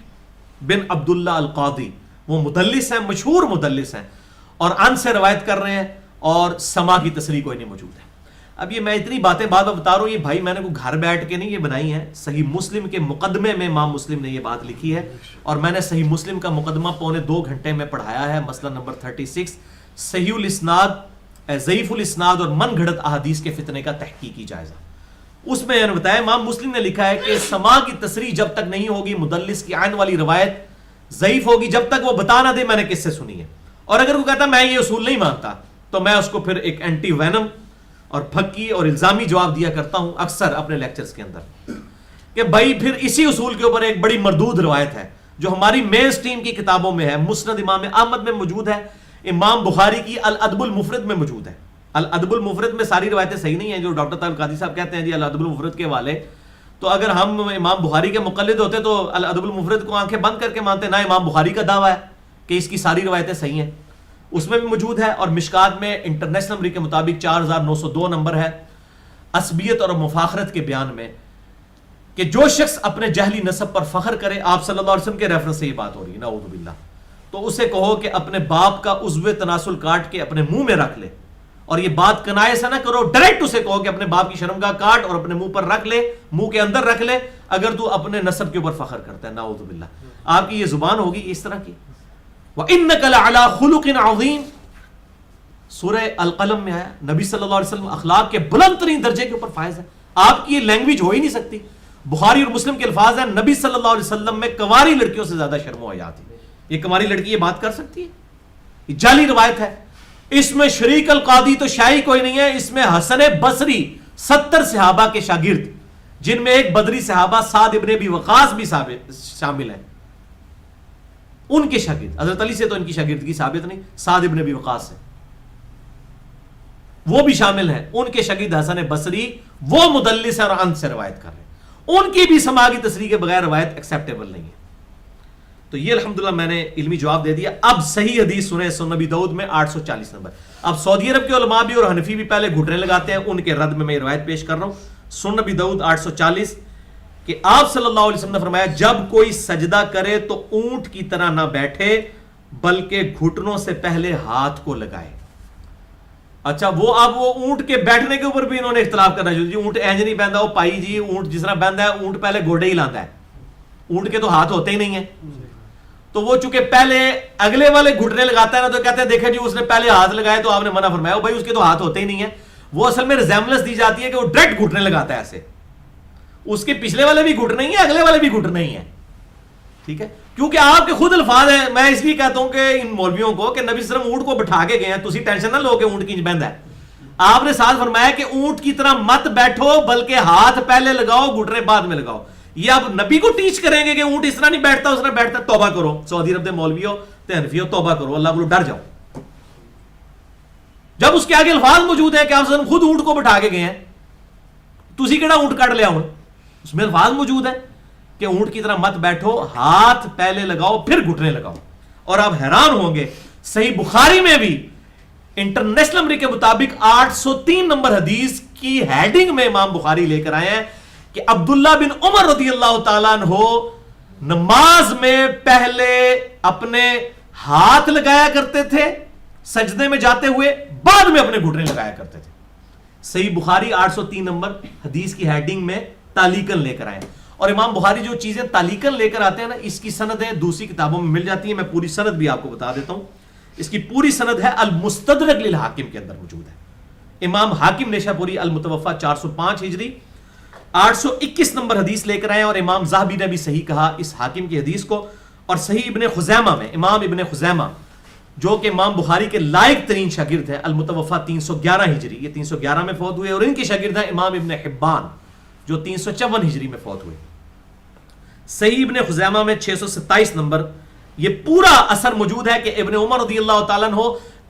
بن عبداللہ القاضی، وہ مدلس ہیں، مشہور مدلس ہیں اور ان سے روایت کر رہے ہیں اور سما کی تصریح کوئی نہیں موجود ہے. اب یہ میں اتنی باتیں بعد میں بتا رہا ہوں، یہ بھائی میں نے کوئی گھر بیٹھ کے نہیں یہ بنائی ہیں، صحیح مسلم کے مقدمے میں امام مسلم نے یہ بات لکھی ہے اور میں نے صحیح مسلم کا مقدمہ 2.25 گھنٹے میں پڑھایا ہے. مسئلہ نمبر 36 صحیح الاسناد ضعیف الاسناد اور من گھڑت احادیث کے فتنے کا تحقیقی جائزہ. اس میں نے بتایا امام مسلم نے لکھا ہے کہ سما کی تصریح جب تک نہیں ہوگی مدلس کی عین والی روایت ضعیف ہوگی جب تک وہ بتا نہ دے میں نے کس سے سنی ہے. اور اگر وہ کہتا میں یہ اصول نہیں مانتا تو میں اس کو پھر ایک اینٹی وینم اور پھکی اور الزامی جواب دیا کرتا ہوں اکثر اپنے لیکچرز کے اندر کہ بھائی پھر اسی اصول کے اوپر ایک بڑی مردود روایت ہے جو ہماری مین سٹریم کی کتابوں میں ہے، مسند امام احمد میں موجود ہے، امام بخاری کی الادب المفرد میں موجود ہے. الادب المفرد میں ساری روایتیں صحیح نہیں ہیں جو ڈاکٹر طاہر القادری صاحب کہتے ہیں جی الادب المفرد کے والے، تو اگر ہم امام بخاری کے مقلد ہوتے تو الادب المفرد کو آنکھیں بند کر کے مانتے. نہ امام بخاری کا دعویٰ ہے کہ اس کی ساری روایتیں صحیح ہیں، اس میں بھی موجود ہے. اور مشکات میں انٹرنیشنل نمبر کے مطابق 4902 نمبر ہے عصبیت اور مفاخرت کے بیان میں کہ جو شخص اپنے جہلی نسب پر فخر کرے، آپ صلی اللہ علیہ وسلم کے ریفرنس سے یہ بات ہو رہی ہے نعوذ باللہ، تو اسے کہو کہ اپنے باپ کا عضو تناسل کاٹ کے اپنے منہ میں رکھ لے. اور یہ بات کنائے سے نہ کرو، ڈائریکٹ اسے کہو کہ اپنے باپ کی شرمگاہ کاٹ اور اپنے منہ پر رکھ لے، منہ کے اندر رکھ لے اگر تو اپنے نسب کے اوپر فخر کرتا ہے. نعوذ باللہ آپ کی یہ زبان ہوگی اس طرح کی. وَإِنَّكَ لَعَلَىٰ خُلُقٍ عَظِيمٍ سورہ القلم میں آیا نبی صلی اللہ علیہ وسلم اخلاق کے بلند ترین درجے کے اوپر فائز ہے. آپ کی یہ لینگویج ہو ہی نہیں سکتی. بخاری اور مسلم کے الفاظ ہیں نبی صلی اللہ علیہ وسلم میں کنواری لڑکیوں سے زیادہ شرم و حیا تھی. یہ کنواری لڑکی یہ بات کر سکتی ہے؟ یہ جعلی روایت ہے. اس میں شریک القاضی تو شاہی کوئی نہیں ہے، اس میں حسن بصری 70 صحابہ کے شاگرد جن میں ایک بدری صحابہ سعد ابن ابی وقاص بھی شامل ہیں، ان کے شاگرد. حضرت علی سے تو ان کی شاگردگی ثابت نہیں، سعد ابن ابی وقاص سے وہ بھی شامل ہیں. ان کے شاگرد حسن بصری وہ مدلس ہیں اور ان سے روایت کر رہے ہیں، ان کی بھی سما کی تصریح کے بغیر روایت ایکسیپٹیبل نہیں ہے. تو یہ الحمدللہ میں نے علمی جواب دے دیا. اب صحیح حدیث سنیں سنن ابی داؤد میں 840 نمبر. اب سعودی عرب کے علماء بھی اور حنفی بھی پہلے گھٹنے لگاتے ہیں، ان کے رد میں روایت پیش کر رہا ہوں. سنن ابی داؤد 840 کہ آپ صلی اللہ علیہ وسلم نے فرمایا جب کوئی سجدہ کرے تو اونٹ کی طرح نہ بیٹھے بلکہ گھٹنوں سے پہلے ہاتھ کو لگائے. اچھا وہ اب وہ اونٹ کے بیٹھنے کے اوپر بھی انہوں نے اختلاف کرنا شروع، جی اونٹ اینج نہیں بہندا وہ پائی جی اونٹ جس طرح بہندا ہے، اونٹ پہلے گوڑے ہی لاتا ہے، اونٹ کے تو ہاتھ ہوتے ہی نہیں ہیں، تو وہ چونکہ پہلے اگلے والے گھٹنے لگاتا ہے نا، تو کہتے ہیں دیکھیں جی اس نے پہلے ہاتھ لگائے تو آپ نے منع فرمایا، بھائی اس کے تو ہاتھ ہوتے ہی نہیں ہیں، وہ اصل میں ریزیمبلنس دی جاتی ہے کہ وہ ڈائریکٹ گھٹنے لگاتا ہے ایسے، اس کے پچھلے والے بھی گھٹنے ہی ہیں، اگلے والے بھی گھٹنے ہی ہیں، ٹھیک ہے، کیونکہ آپ کے خود الفاظ ہیں، میں اس لیے کہتا ہوں کہ ان مولویوں کو کہ نبی صلی اللہ علیہ وسلم اونٹ کو بٹھا کے گئے ہیں، تسی ٹینشن نہ لو کہ اونٹ کی بند ہے، آپ نے ساتھ فرمایا کہ اونٹ کی طرح مت بیٹھو بلکہ ہاتھ پہلے لگاؤ گھٹنے بعد میں لگاؤ، یہ اب نبی کو ٹیچ کریں گے کہ اونٹ اس طرح نہیں بیٹھتا اس طرح بیٹھتا، توبہ کرو سعودی عرب دے مولویوں تے حنفیوں، توبہ کرو، اللہ کو ڈر جاؤ، جب اس کے آگے الفاظ موجود ہیں کہ آپ خود اونٹ کو بٹھا کے گئے ہیں، تسی کیڑا اونٹ کٹ لیا ہوں، اس میں الفاظ موجود ہیں کہ اونٹ کی طرح مت بیٹھو، ہاتھ پہلے لگاؤ پھر گھٹنے لگاؤ، اور آپ حیران ہوں گے صحیح بخاری میں بھی انٹرنیشنل نمبر کے مطابق 803 نمبر حدیث کی ہیڈنگ میں امام بخاری لے کر آئے ہیں کہ عبداللہ بن عمر رضی اللہ تعالیٰ عنہ نماز میں پہلے اپنے ہاتھ لگایا کرتے تھے سجدے میں جاتے ہوئے، بعد میں اپنے گھٹنے لگایا کرتے تھے، صحیح بخاری 803 نمبر حدیث کی ہیڈنگ میں تعلیقاً لے کر آئے ہیں، اور امام بخاری جو چیزیں تعلیقاً لے کر آتے ہیں نا، اس کی سندیں دوسری کتابوں میں مل جاتی ہیں، میں پوری سند بھی آپ کو بتا دیتا ہوں، اس کی پوری سند ہے المستدرک للحاکم کے اندر موجود ہے، امام حاکم نیشا پوری المتوفا 405 ہجری 821 نمبر حدیث لے کر آئے، اور امام زاہبی نے بھی صحیح کہا اس حاکم کی حدیث کو، اور صحیح ابن خزیمہ میں امام ابن خزیمہ جو کہ امام بخاری کے لائق ترین شاگرد ہیں، المتوفا 311 ہجری، یہ 311 میں فوت ہوئے، اور ان کے شاگرد ہیں امام ابن حبان جو 354 ہجری میں فوت ہوئے، صحیح ابن خزیمہ میں 627 نمبر یہ پورا اثر موجود ہے کہ ابن عمر رضی اللہ تعالیٰ عنہ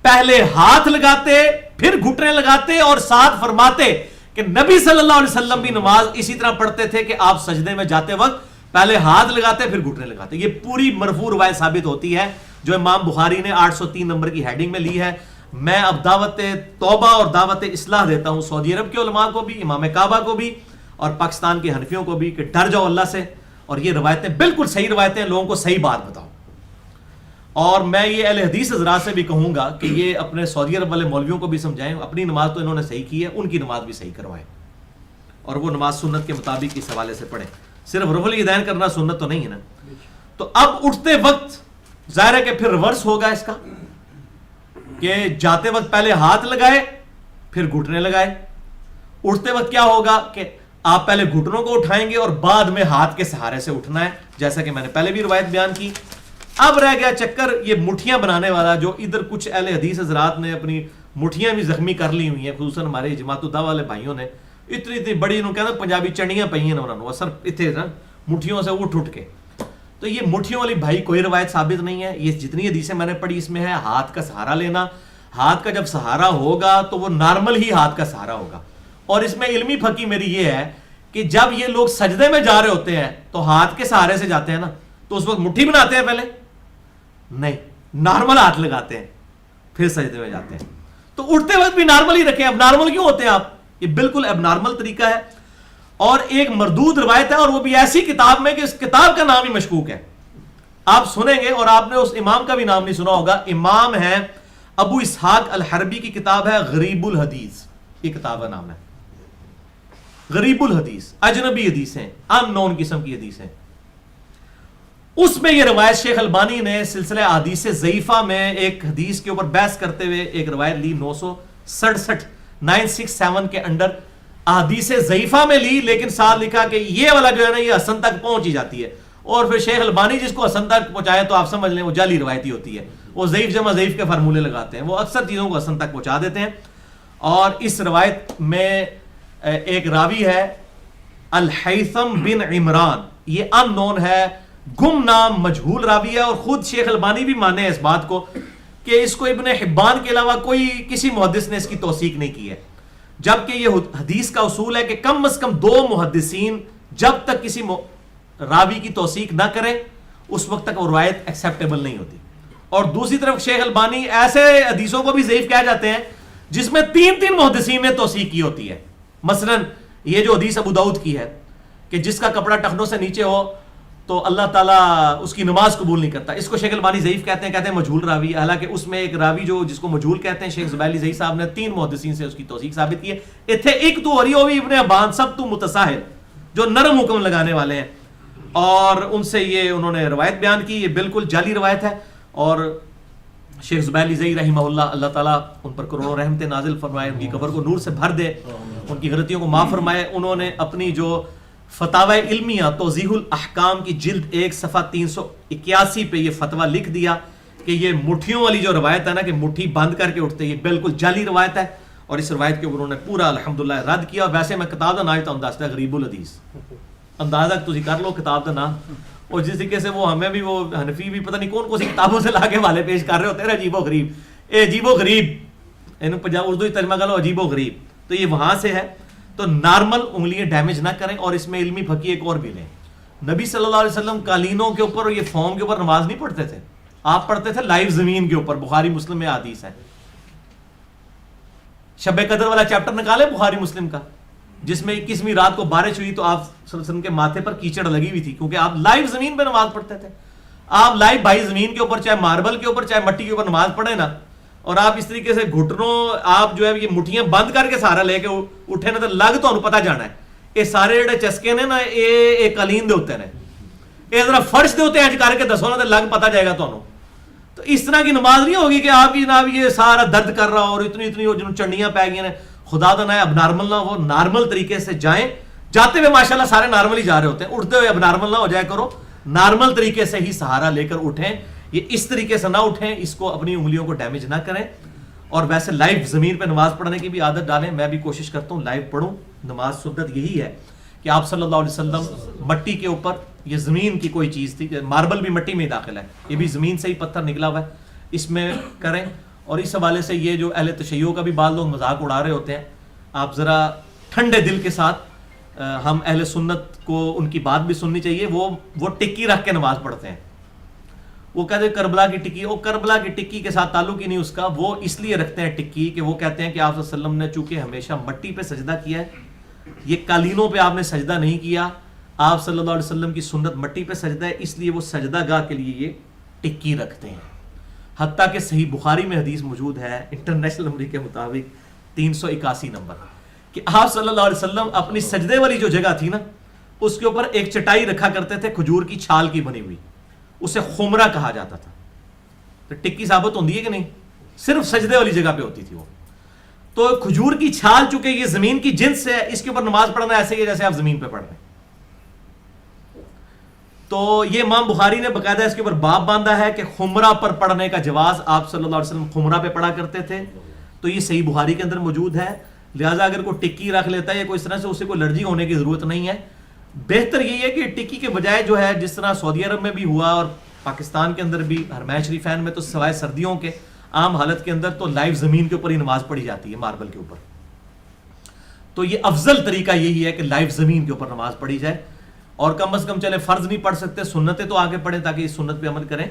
پہلے ہاتھ لگاتے پھر گھٹنے لگاتے، اور ساتھ فرماتے کہ نبی صلی اللہ علیہ وسلم بھی نماز اسی طرح پڑھتے تھے کہ آپ سجدے میں جاتے وقت پہلے ہاتھ لگاتے پھر گھٹنے لگاتے، یہ پوری مرفوع روایت ثابت ہوتی ہے جو امام بخاری نے 803 نمبر کی ہیڈنگ میں لی ہے۔ میں اب دعوت توبہ اور دعوت اصلاح دیتا ہوں سعودی عرب کے علماء کو بھی، امام کعبہ کو بھی، اور پاکستان کے حنفیوں کو بھی کہ ڈر جاؤ اللہ سے، اور یہ روایتیں بالکل صحیح روایتیں، لوگوں کو صحیح بات بتاؤ، اور میں یہ اہل حدیث حضرات سے بھی کہوں گا کہ یہ اپنے سعودی عرب والے مولویوں کو بھی سمجھائیں، اپنی نماز تو انہوں نے صحیح کی ہے، ان کی نماز بھی صحیح کروائیں، اور وہ نماز سنت کے مطابق اس حوالے سے پڑھیں، صرف رفع الیدین کرنا سنت تو نہیں ہے نا۔ تو اب اٹھتے وقت ظاہر ہے کہ پھر ریورس ہوگا اس کا کہ جاتے وقت پہلے ہاتھ لگائے پھر گھٹنے لگائے، اٹھتے وقت کیا ہوگا کہ آپ پہلے گھٹنوں کو اٹھائیں گے اور بعد میں ہاتھ کے سہارے سے اٹھنا ہے، جیسا کہ میں نے پہلے بھی روایت بیان کی۔ اب رہ گیا چکر یہ مٹھیاں بنانے والا، جو ادھر کچھ اہل حدیث حضرات نے اپنی مٹھیاں بھی زخمی کر لی ہوئی ہیں، خصوصاً ہمارے جماعت الدعوہ والے بھائیوں نے اتنی اتنی بڑی انہوں کہتے ہیں پنجابی چڑیاں پئی ہیں انہوں نے اثر اتنے نا مٹھیوں سے اٹھ کے، تو یہ مٹھیوں والی بھائی کوئی روایت ثابت نہیں ہے، یہ جتنی حدیثیں میں نے پڑھی اس میں ہے ہاتھ کا سہارا لینا، ہاتھ کا جب سہارا ہوگا تو وہ نارمل ہی ہاتھ کا سہارا ہوگا، اور اس میں علمی پھکی میری یہ ہے کہ جب یہ لوگ سجدے میں جا رہے ہوتے ہیں تو ہاتھ کے سہارے سے جاتے ہیں نا، تو اس وقت مٹھی بناتے ہیں پہلے نہیں، نارمل ہاتھ لگاتے ہیں پھر سجدے میں جاتے ہیں، تو اٹھتے وقت بھی نارمل ہی رکھیں، اب نارمل کیوں ہوتے ہیں آپ، یہ بالکل اب نارمل طریقہ ہے، اور ایک مردود روایت ہے، اور وہ بھی ایسی کتاب میں کہ اس کتاب کا نام ہی مشکوک ہے، آپ سنیں گے اور آپ نے اس امام کا بھی نام نہیں سنا ہوگا، امام ہے ابو اسحاق الحربی کی کتاب ہے غریب الحدیث، یہ کتاب کا نام ہے غریب الحدیث، اجنبی حدیثیں، ان نون قسم کی حدیثیں، اس میں یہ روایت شیخ البانی نے سلسلہ احادیث ضعیفہ میں ایک حدیث کے اوپر بحث کرتے ہوئے ایک روایت لی 967 کے انڈر احادیث ضعیفہ میں لی، لیکن ساتھ لکھا کہ یہ والا جو ہے نا یہ حسن تک پہنچ ہی جاتی ہے، اور پھر شیخ البانی جس کو حسن تک پہنچائے تو آپ سمجھ لیں وہ جعلی روایتی ہوتی ہے، وہ ضعیف جمع ضعیف کے فارمولے لگاتے ہیں، وہ اکثر چیزوں کو حسن تک پہنچا دیتے ہیں، اور اس روایت میں ایک راوی ہے الحیثم بن عمران، یہ ان نون ہے، گم نام مجہول راوی ہے، اور خود شیخ البانی بھی مانے اس بات کو کہ اس کو ابن حبان کے علاوہ کوئی کسی محدث نے اس کی توثیق نہیں کی ہے، جبکہ یہ حدیث کا اصول ہے کہ کم از کم 2 محدثین جب تک کسی راوی کی توثیق نہ کریں اس وقت تک وہ روایت ایکسیپٹیبل نہیں ہوتی، اور دوسری طرف شیخ البانی ایسے حدیثوں کو بھی ضعیف کہہ جاتے ہیں جس میں 3 محدثین نے توثیق کی ہوتی ہے، مثلا یہ جو حدیث ابو داؤد کی ہے کہ جس کا کپڑا ٹخنوں سے نیچے ہو تو اللہ تعالیٰ اس کی نماز قبول نہیں کرتا. اس کو شیخ البانی ضعیف کہتے ہیں مجہول راوی. حالانکہ اس میں ایک راوی جو جس کو مجہول کہتے ہیں شیخ زبیلی ضعیف صاحب نے 3 محدثین سے اس کی توثیق ثابت کی ہے. اتنے ایک تو ہو رہی ہوئی ابن ابان سب تو متساہل جو نرم حکم لگانے والے ہیں, اور ان سے یہ انہوں نے روایت بیان کی. یہ بالکل جعلی روایت ہے. اور شیخ زبیلی ضعیف رحمہ اللہ, اللہ تعالیٰ ان پر کروڑوں رحمتیں نازل فرمائے, ان کی قبر کو نور سے بھر دے, ان کی غلطیوں کو معاف فرمائے. انہوں نے اپنی جو فتاوی علمیہ توضیح الاحکام کی جلد 1 صفحہ 381 پہ یہ فتویٰ لکھ دیا کہ یہ مٹھیوں والی جو روایت ہے نا, کہ مٹھی بند کر کے اٹھتے, یہ بالکل جعلی روایت ہے. اور اس روایت کے اوپر انہوں نے پورا الحمدللہ رد کیا. ویسے میں کتاب کا نام تو اندازہ غریب الحدیث, اندازہ تسی کر لو کتاب کا نام. اور جس طریقے سے وہ ہمیں بھی وہ حنفی بھی پتہ نہیں کون سی کتابوں سے لا کے والے پیش کر رہے ہوتے ہیں عجیب و غریب. اے عجیب و غریب, انہوں پنجاب اردو ترجمہ کر لو عجیب و غریب. تو یہ وہاں سے ہے. تو نارمل انگلیاں ڈیمیج نہ کریں. اور اس میں علمی پھکی ایک اور بھی لیں. نبی صلی اللہ علیہ وسلم قالینوں کے اوپر اور یہ فوم کے اوپر نماز نہیں پڑھتے تھے, آپ پڑھتے تھے لائیو زمین کے اوپر. بخاری مسلم میں حدیث ہے. شب قدر والا چیپٹر نکالے بخاری مسلم کا, جس میں 21ویں رات کو بارش ہوئی تو آپ صلی اللہ علیہ وسلم کے ماتھے پر کیچڑ لگی ہوئی تھی, کیونکہ آپ لائیو زمین پہ نماز پڑھتے تھے. آپ لائیو بھائی زمین کے اوپر, چاہے ماربل کے اوپر چاہے مٹی کے اوپر نماز پڑھیں نا, اور آپ اس طریقے سے گھٹنوں آپ جو ہے یہ مٹھیاں بند کر کے سہارا لے کے اٹھے نا, تو لگ تو پتہ جانا ہے یہ سارے جڑے چسکے نے نا یہ قالین دے ہوتے ہیں, یہ ذرا فرش دے ہوتے ہیں کر کے دسو نا تو لگ پتہ جائے گا تمہیں. تو اس طرح کی نماز نہیں ہوگی کہ آپ کی جناب یہ سارا درد کر رہا اور اتنی وہ جنہوں چنڈیاں پی گئی ہیں. خدا دا نہ اب نارمل نہ ہو, نارمل طریقے سے جائیں. جاتے ہوئے ماشاءاللہ سارے نارمل ہی جا رہے ہوتے ہیں, اٹھتے ہوئے اب نارمل نہ ہو جائے کرو. نارمل طریقے سے ہی سہارا لے کر اٹھیں. یہ اس طریقے سے نہ اٹھیں, اس کو اپنی انگلیوں کو ڈیمیج نہ کریں. اور ویسے لائیو زمین پہ نماز پڑھنے کی بھی عادت ڈالیں. میں بھی کوشش کرتا ہوں لائیو پڑھوں. نماز سنت یہی ہے کہ آپ صلی اللہ علیہ وسلم مٹی کے اوپر, یہ زمین کی کوئی چیز تھی, ماربل بھی مٹی میں ہی داخل ہے, یہ بھی زمین سے ہی پتھر نکلا ہوا ہے, اس میں کریں. اور اس حوالے سے یہ جو اہل تشیع کا بھی بعض لوگ مذاق اڑا رہے ہوتے ہیں, آپ ذرا ٹھنڈے دل کے ساتھ, ہم اہل سنت کو ان کی بات بھی سننی چاہیے. وہ ٹکی رکھ کے نماز پڑھتے ہیں. وہ کہتے ہیں کربلا کی ٹکی, وہ کربلا کی ٹکی کے ساتھ تعلق ہی نہیں اس کا. وہ اس لیے رکھتے ہیں ٹکی کہ وہ کہتے ہیں کہ آپ صلی اللہ علیہ وسلم نے چونکہ ہمیشہ مٹی پہ سجدہ کیا ہے, یہ قالینوں پہ آپ نے سجدہ نہیں کیا. آپ صلی اللہ علیہ وسلم کی سنت مٹی پہ سجدہ ہے, اس لیے وہ سجدہ گاہ کے لیے یہ ٹکی رکھتے ہیں. حتیٰ کہ صحیح بخاری میں حدیث موجود ہے انٹرنیشنل نمبر کے مطابق 381 نمبر, کہ آپ صلی اللہ علیہ وسلم اپنی سجدے والی جو جگہ تھی نا, اس کے اوپر ایک چٹائی رکھا کرتے تھے کھجور کی چھال کی بنی ہوئی, اسے خمرہ کہا جاتا تھا. تو ٹکی ثابت ہوتی ہے کہ نہیں, صرف سجدے والی جگہ پہ ہوتی تھی وہ. تو کھجور کی چھال چونکہ یہ زمین کی جنس ہے, اس کے اوپر نماز پڑھنا ایسے ہی جیسے آپ زمین پہ پڑھ رہے ہیں. تو یہ امام بخاری نے باقاعدہ اس کے اوپر باب باندھا ہے کہ خمرہ پر پڑھنے کا جواز, آپ صلی اللہ علیہ وسلم خمرہ پہ پڑھا کرتے تھے. تو یہ صحیح بخاری کے اندر موجود ہے. لہٰذا اگر کوئی ٹکی رکھ لیتا ہے یا کوئی اس طرح سے, اسے کوئی الرجی ہونے کی ضرورت نہیں ہے. بہتر یہی ہے کہ ٹکی کے بجائے جو ہے, جس طرح سعودی عرب میں بھی ہوا اور پاکستان کے اندر بھی حرمین شریفین میں, تو سوائے سردیوں کے عام حالت کے اندر تو لائیو زمین کے اوپر ہی نماز پڑھی جاتی ہے, ماربل کے اوپر. تو یہ افضل طریقہ یہی ہے کہ لائیو زمین کے اوپر نماز پڑھی جائے. اور کم از کم چلے فرض نہیں پڑھ سکتے, سنتیں تو آگے پڑھیں تاکہ اس سنت پہ عمل کریں.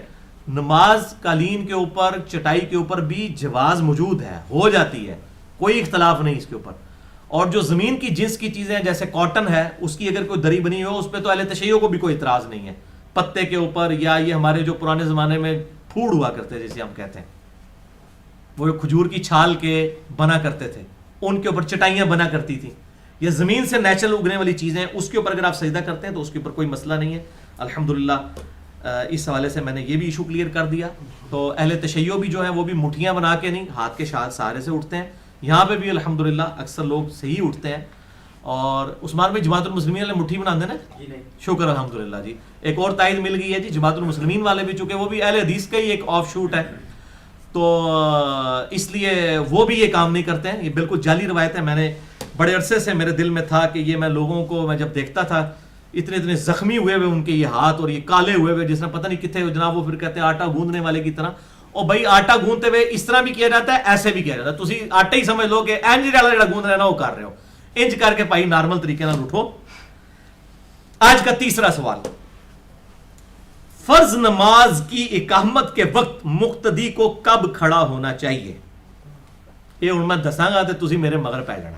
نماز قالین کے اوپر, چٹائی کے اوپر بھی جواز موجود ہے, ہو جاتی ہے, کوئی اختلاف نہیں اس کے اوپر. اور جو زمین کی جنس کی چیزیں ہیں جیسے کاٹن ہے, اس کی اگر کوئی دری بنی ہو, اس پہ تو اہل تشیع کو بھی کوئی اعتراض نہیں ہے. پتے کے اوپر, یا یہ ہمارے جو پرانے زمانے میں پھوڑ ہوا کرتے جسے ہم کہتے ہیں, وہ کھجور کی چھال کے بنا کرتے تھے, ان کے اوپر چٹائیاں بنا کرتی تھیں. یہ زمین سے نیچرل اگنے والی چیزیں, اس کے اوپر اگر آپ سجدہ کرتے ہیں تو اس کے اوپر کوئی مسئلہ نہیں ہے. الحمدللہ اس حوالے سے میں نے یہ بھی ایشو کلیئر کر دیا. تو اہل تشیع بھی جو ہے وہ بھی مٹھیاں بنا کے نہیں, ہاتھ کے سہارے سے اٹھتے ہیں. یہاں پہ بھی الحمدللہ اکثر لوگ صحیح اٹھتے ہیں. اور عثمان بھائی جماعت المسلمین والے مٹھی بنا دینا, شکر الحمدللہ جی. ایک اور تائید مل گئی ہے جی, جماعت المسلمین والے بھی, چونکہ وہ بھی اہل حدیث کا ہی ایک آف شوٹ ہے, تو اس لیے وہ بھی یہ کام نہیں کرتے ہیں. یہ بالکل جعلی روایت ہے. میں نے بڑے عرصے سے میرے دل میں تھا کہ یہ میں لوگوں کو میں جب دیکھتا تھا اتنے زخمی ہوئے ہوئے ان کے یہ ہاتھ اور یہ کالے ہوئے ہوئے, جس طرح پتہ نہیں کتنے جناب وہ پھر کہتے ہیں آٹا گوندنے والے کی طرح. اور بھائی آٹا گوندتے ہوئے اس طرح بھی کیا جاتا ہے, ایسے بھی کیا جاتا ہے. تسی آٹا ہی سمجھ لو کہ انج والا جڑا گوند رہنا وہ کر رہے ہو, انج کر کے پائی نارمل طریقے نال اٹھو. آج کا تیسرا سوال, فرض نماز کی اقامت کے وقت مقتدی کو کب کھڑا ہونا چاہیے؟ یہ ہوں میں دساں گا تو تسی میرے مگر پہ جانا.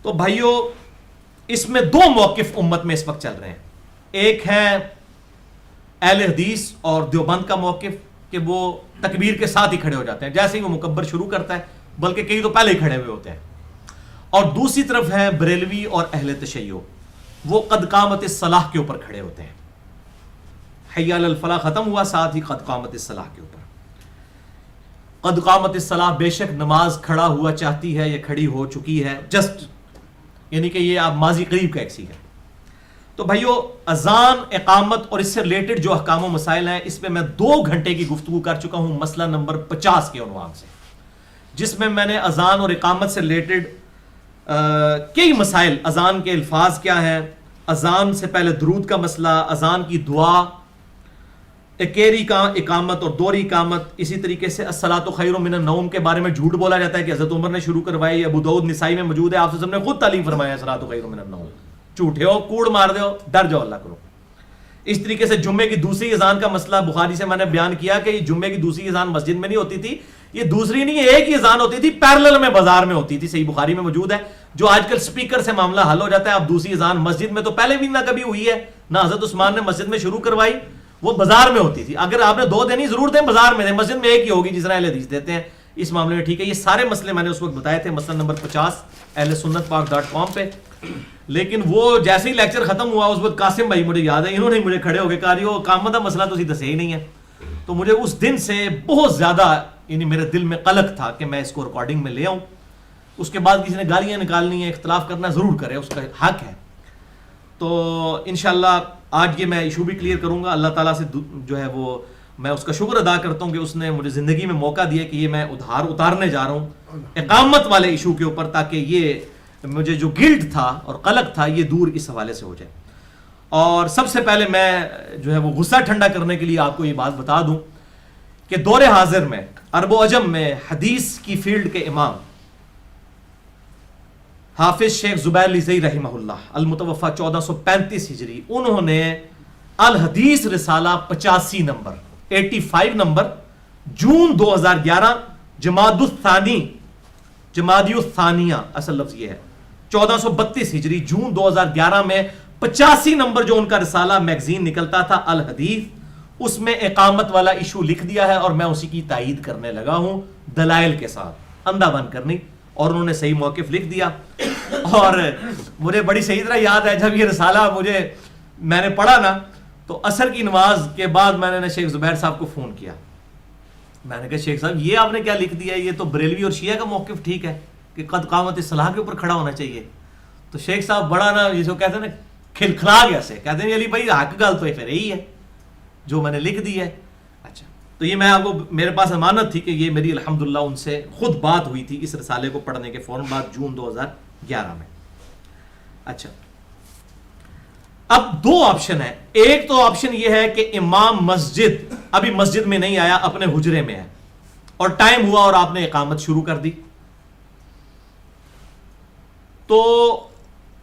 تو بھائیو, اس میں دو موقف امت میں اس وقت چل رہے ہیں. ایک ہے اہل حدیث اور دیوبند کا موقف کہ وہ تکبیر کے ساتھ ہی کھڑے ہو جاتے ہیں جیسے ہی وہ مکبر شروع کرتا ہے، بلکہ کئی تو پہلے ہی کھڑے ہوئے ہوتے ہیں. اور دوسری طرف ہے بریلوی اور اہل تشیع، وہ قد قامت الصلاح کے اوپر کھڑے ہوتے ہیں. حی علی الفلاح ختم ہوا، ساتھ ہی قد قامت الصلاح کے اوپر. قد قامت الصلاح بے شک نماز کھڑا ہوا چاہتی ہے یا کھڑی ہو چکی ہے، جسٹ یعنی کہ یہ آپ ماضی قریب کا ایک سی ہے. تو بھائیو اذان، اقامت اور اس سے ریلیٹڈ جو احکام و مسائل ہیں، اس پہ میں 2 گھنٹے کی گفتگو کر چکا ہوں مسئلہ نمبر 50 کے عنوان سے، جس میں میں نے اذان اور اقامت سے ریلیٹڈ کئی مسائل، اذان کے الفاظ کیا ہیں، اذان سے پہلے درود کا مسئلہ، اذان کی دعا، اکیری کا اقامت اور دوہری اقامت، اسی طریقے سے الصلاۃ خیر من النوم کے بارے میں جھوٹ بولا جاتا ہے کہ حضرت عمر نے شروع کروائی، ابو داؤد نسائی میں موجود ہے، آپ صلی اللہ علیہ وسلم نے خود تعلیم فرمایا الصلاۃ خیر من النوم. جھوٹے ہو، کوڑ مار دو، ڈر جاؤ اللہ کرو. اس طریقے سے جمعے کی دوسری اذان کا مسئلہ بخاری سے میں نے بیان کیا کہ یہ جمعے کی دوسری اذان مسجد میں نہیں ہوتی تھی، یہ دوسری نہیں ایک ہی اذان ہوتی تھی، پیرلل میں بازار میں ہوتی تھی، صحیح بخاری میں موجود ہے. جو آج کل سپیکر سے معاملہ حل ہو جاتا ہے، اب دوسری اذان مسجد میں تو پہلے بھی نہ کبھی ہوئی ہے، نہ حضرت عثمان نے مسجد میں شروع کروائی، وہ بازار میں ہوتی تھی. اگر آپ نے 2 دینی ضرور دیں، بازار میں دیں، مسجد میں ایک ہی ہوگی جس طرح اہل حدیث دیتے ہیں. اس معاملے میں ٹھیک ہے. یہ سارے مسئلے میں نے اس وقت بتائے تھے مسئلہ نمبر 50 اہل سنت پاک.com پہ. لیکن وہ جیسے ہی لیکچر ختم ہوا اس وقت قاسم بھائی مجھے یاد ہے، انہوں نے مجھے کھڑے ہو کے کہا وہ اقامت کا مسئلہ تو دسے ہی نہیں ہے. تو مجھے اس دن سے بہت زیادہ یعنی میرے دل میں قلق تھا کہ میں اس کو ریکارڈنگ میں لے آؤں. اس کے بعد کسی نے گالیاں نکالنی ہیں، اختلاف کرنا ضرور کرے، اس کا حق ہے. تو انشاءاللہ آج یہ میں ایشو بھی کلیئر کروں گا. اللہ تعالیٰ سے جو ہے وہ میں اس کا شکر ادا کرتا ہوں کہ اس نے مجھے زندگی میں موقع دیا کہ یہ میں اتارنے جا رہا ہوں اقامت والے ایشو کے اوپر، تاکہ یہ مجھے جو گلٹ تھا اور قلق تھا یہ دور اس حوالے سے ہو جائے. اور سب سے پہلے میں جو ہے وہ غصہ ٹھنڈا کرنے کے لیے آپ کو یہ بات بتا دوں کہ دور حاضر میں عرب و عجم میں حدیث کی فیلڈ کے امام حافظ شیخ زبیر لیثئی رحمہ اللہ المتوفی 1435 ہجری، انہوں نے الحدیث رسالہ 85 نمبر 85 نمبر جون 2011 جمادی الثانیہ اصل لفظ یہ ہے 1432 ہجری جون 2011 میں 85 نمبر جو ان کا رسالہ میگزین نکلتا تھا الحدیث، اس میں اقامت والا ایشو لکھ دیا ہے اور میں اسی کی تائید کرنے لگا ہوں دلائل کے ساتھ، اندھا بن کرنی. اور انہوں نے صحیح موقف لکھ دیا. اور مجھے بڑی صحیح طرح یاد ہے جب یہ رسالہ میں نے پڑھا نا تو عصر کی نماز کے بعد میں نے شیخ زبیر صاحب کو فون کیا. میں نے کہا شیخ صاحب یہ آپ نے کیا لکھ دیا، یہ تو بریلوی اور شیعہ کا موقف ٹھیک ہے کہ قد قامت الصلاح کے اوپر کھڑا ہونا چاہیے. تو شیخ صاحب بڑا نا جسے کہتے ہیں نا کھلکھلا گیا سے، کہتے ہیں علی بھائی حق گل تو پھر یہی ہے جو میں نے لکھ دی ہے. اچھا تو یہ میں آپ کو میرے پاس امانت تھی کہ یہ میری الحمدللہ ان سے خود بات ہوئی تھی اس رسالے کو پڑھنے کے فوراً بعد جون 2011 میں. اچھا اب 2 آپشن ہیں. ایک تو آپشن یہ ہے کہ امام مسجد ابھی مسجد میں نہیں آیا، اپنے حجرے میں ہے اور ٹائم ہوا اور آپ نے اقامت شروع کر دی. تو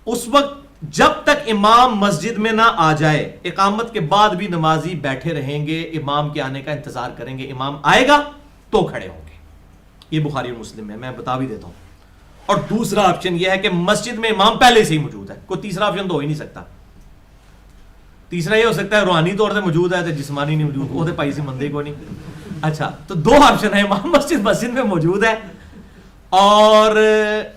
اس وقت جب تک امام مسجد میں نہ آ جائے اقامت کے بعد بھی نمازی بیٹھے رہیں گے، امام کے آنے کا انتظار کریں گے. امام آئے گا تو کھڑے ہوں گے. یہ بخاری اور مسلم میں بتا بھی دیتا ہوں. اور دوسرا آپشن یہ ہے کہ مسجد میں امام پہلے سے ہی موجود ہے. کوئی تیسرا آپشن تو ہو ہی نہیں سکتا. تیسرا یہ ہو سکتا ہے روحانی طور سے موجود ہے تو جسمانی نہیں موجود، وہ پائی سی مندے کو نہیں. اچھا تو 2 آپشن ہے، امام مسجد میں موجود ہے اور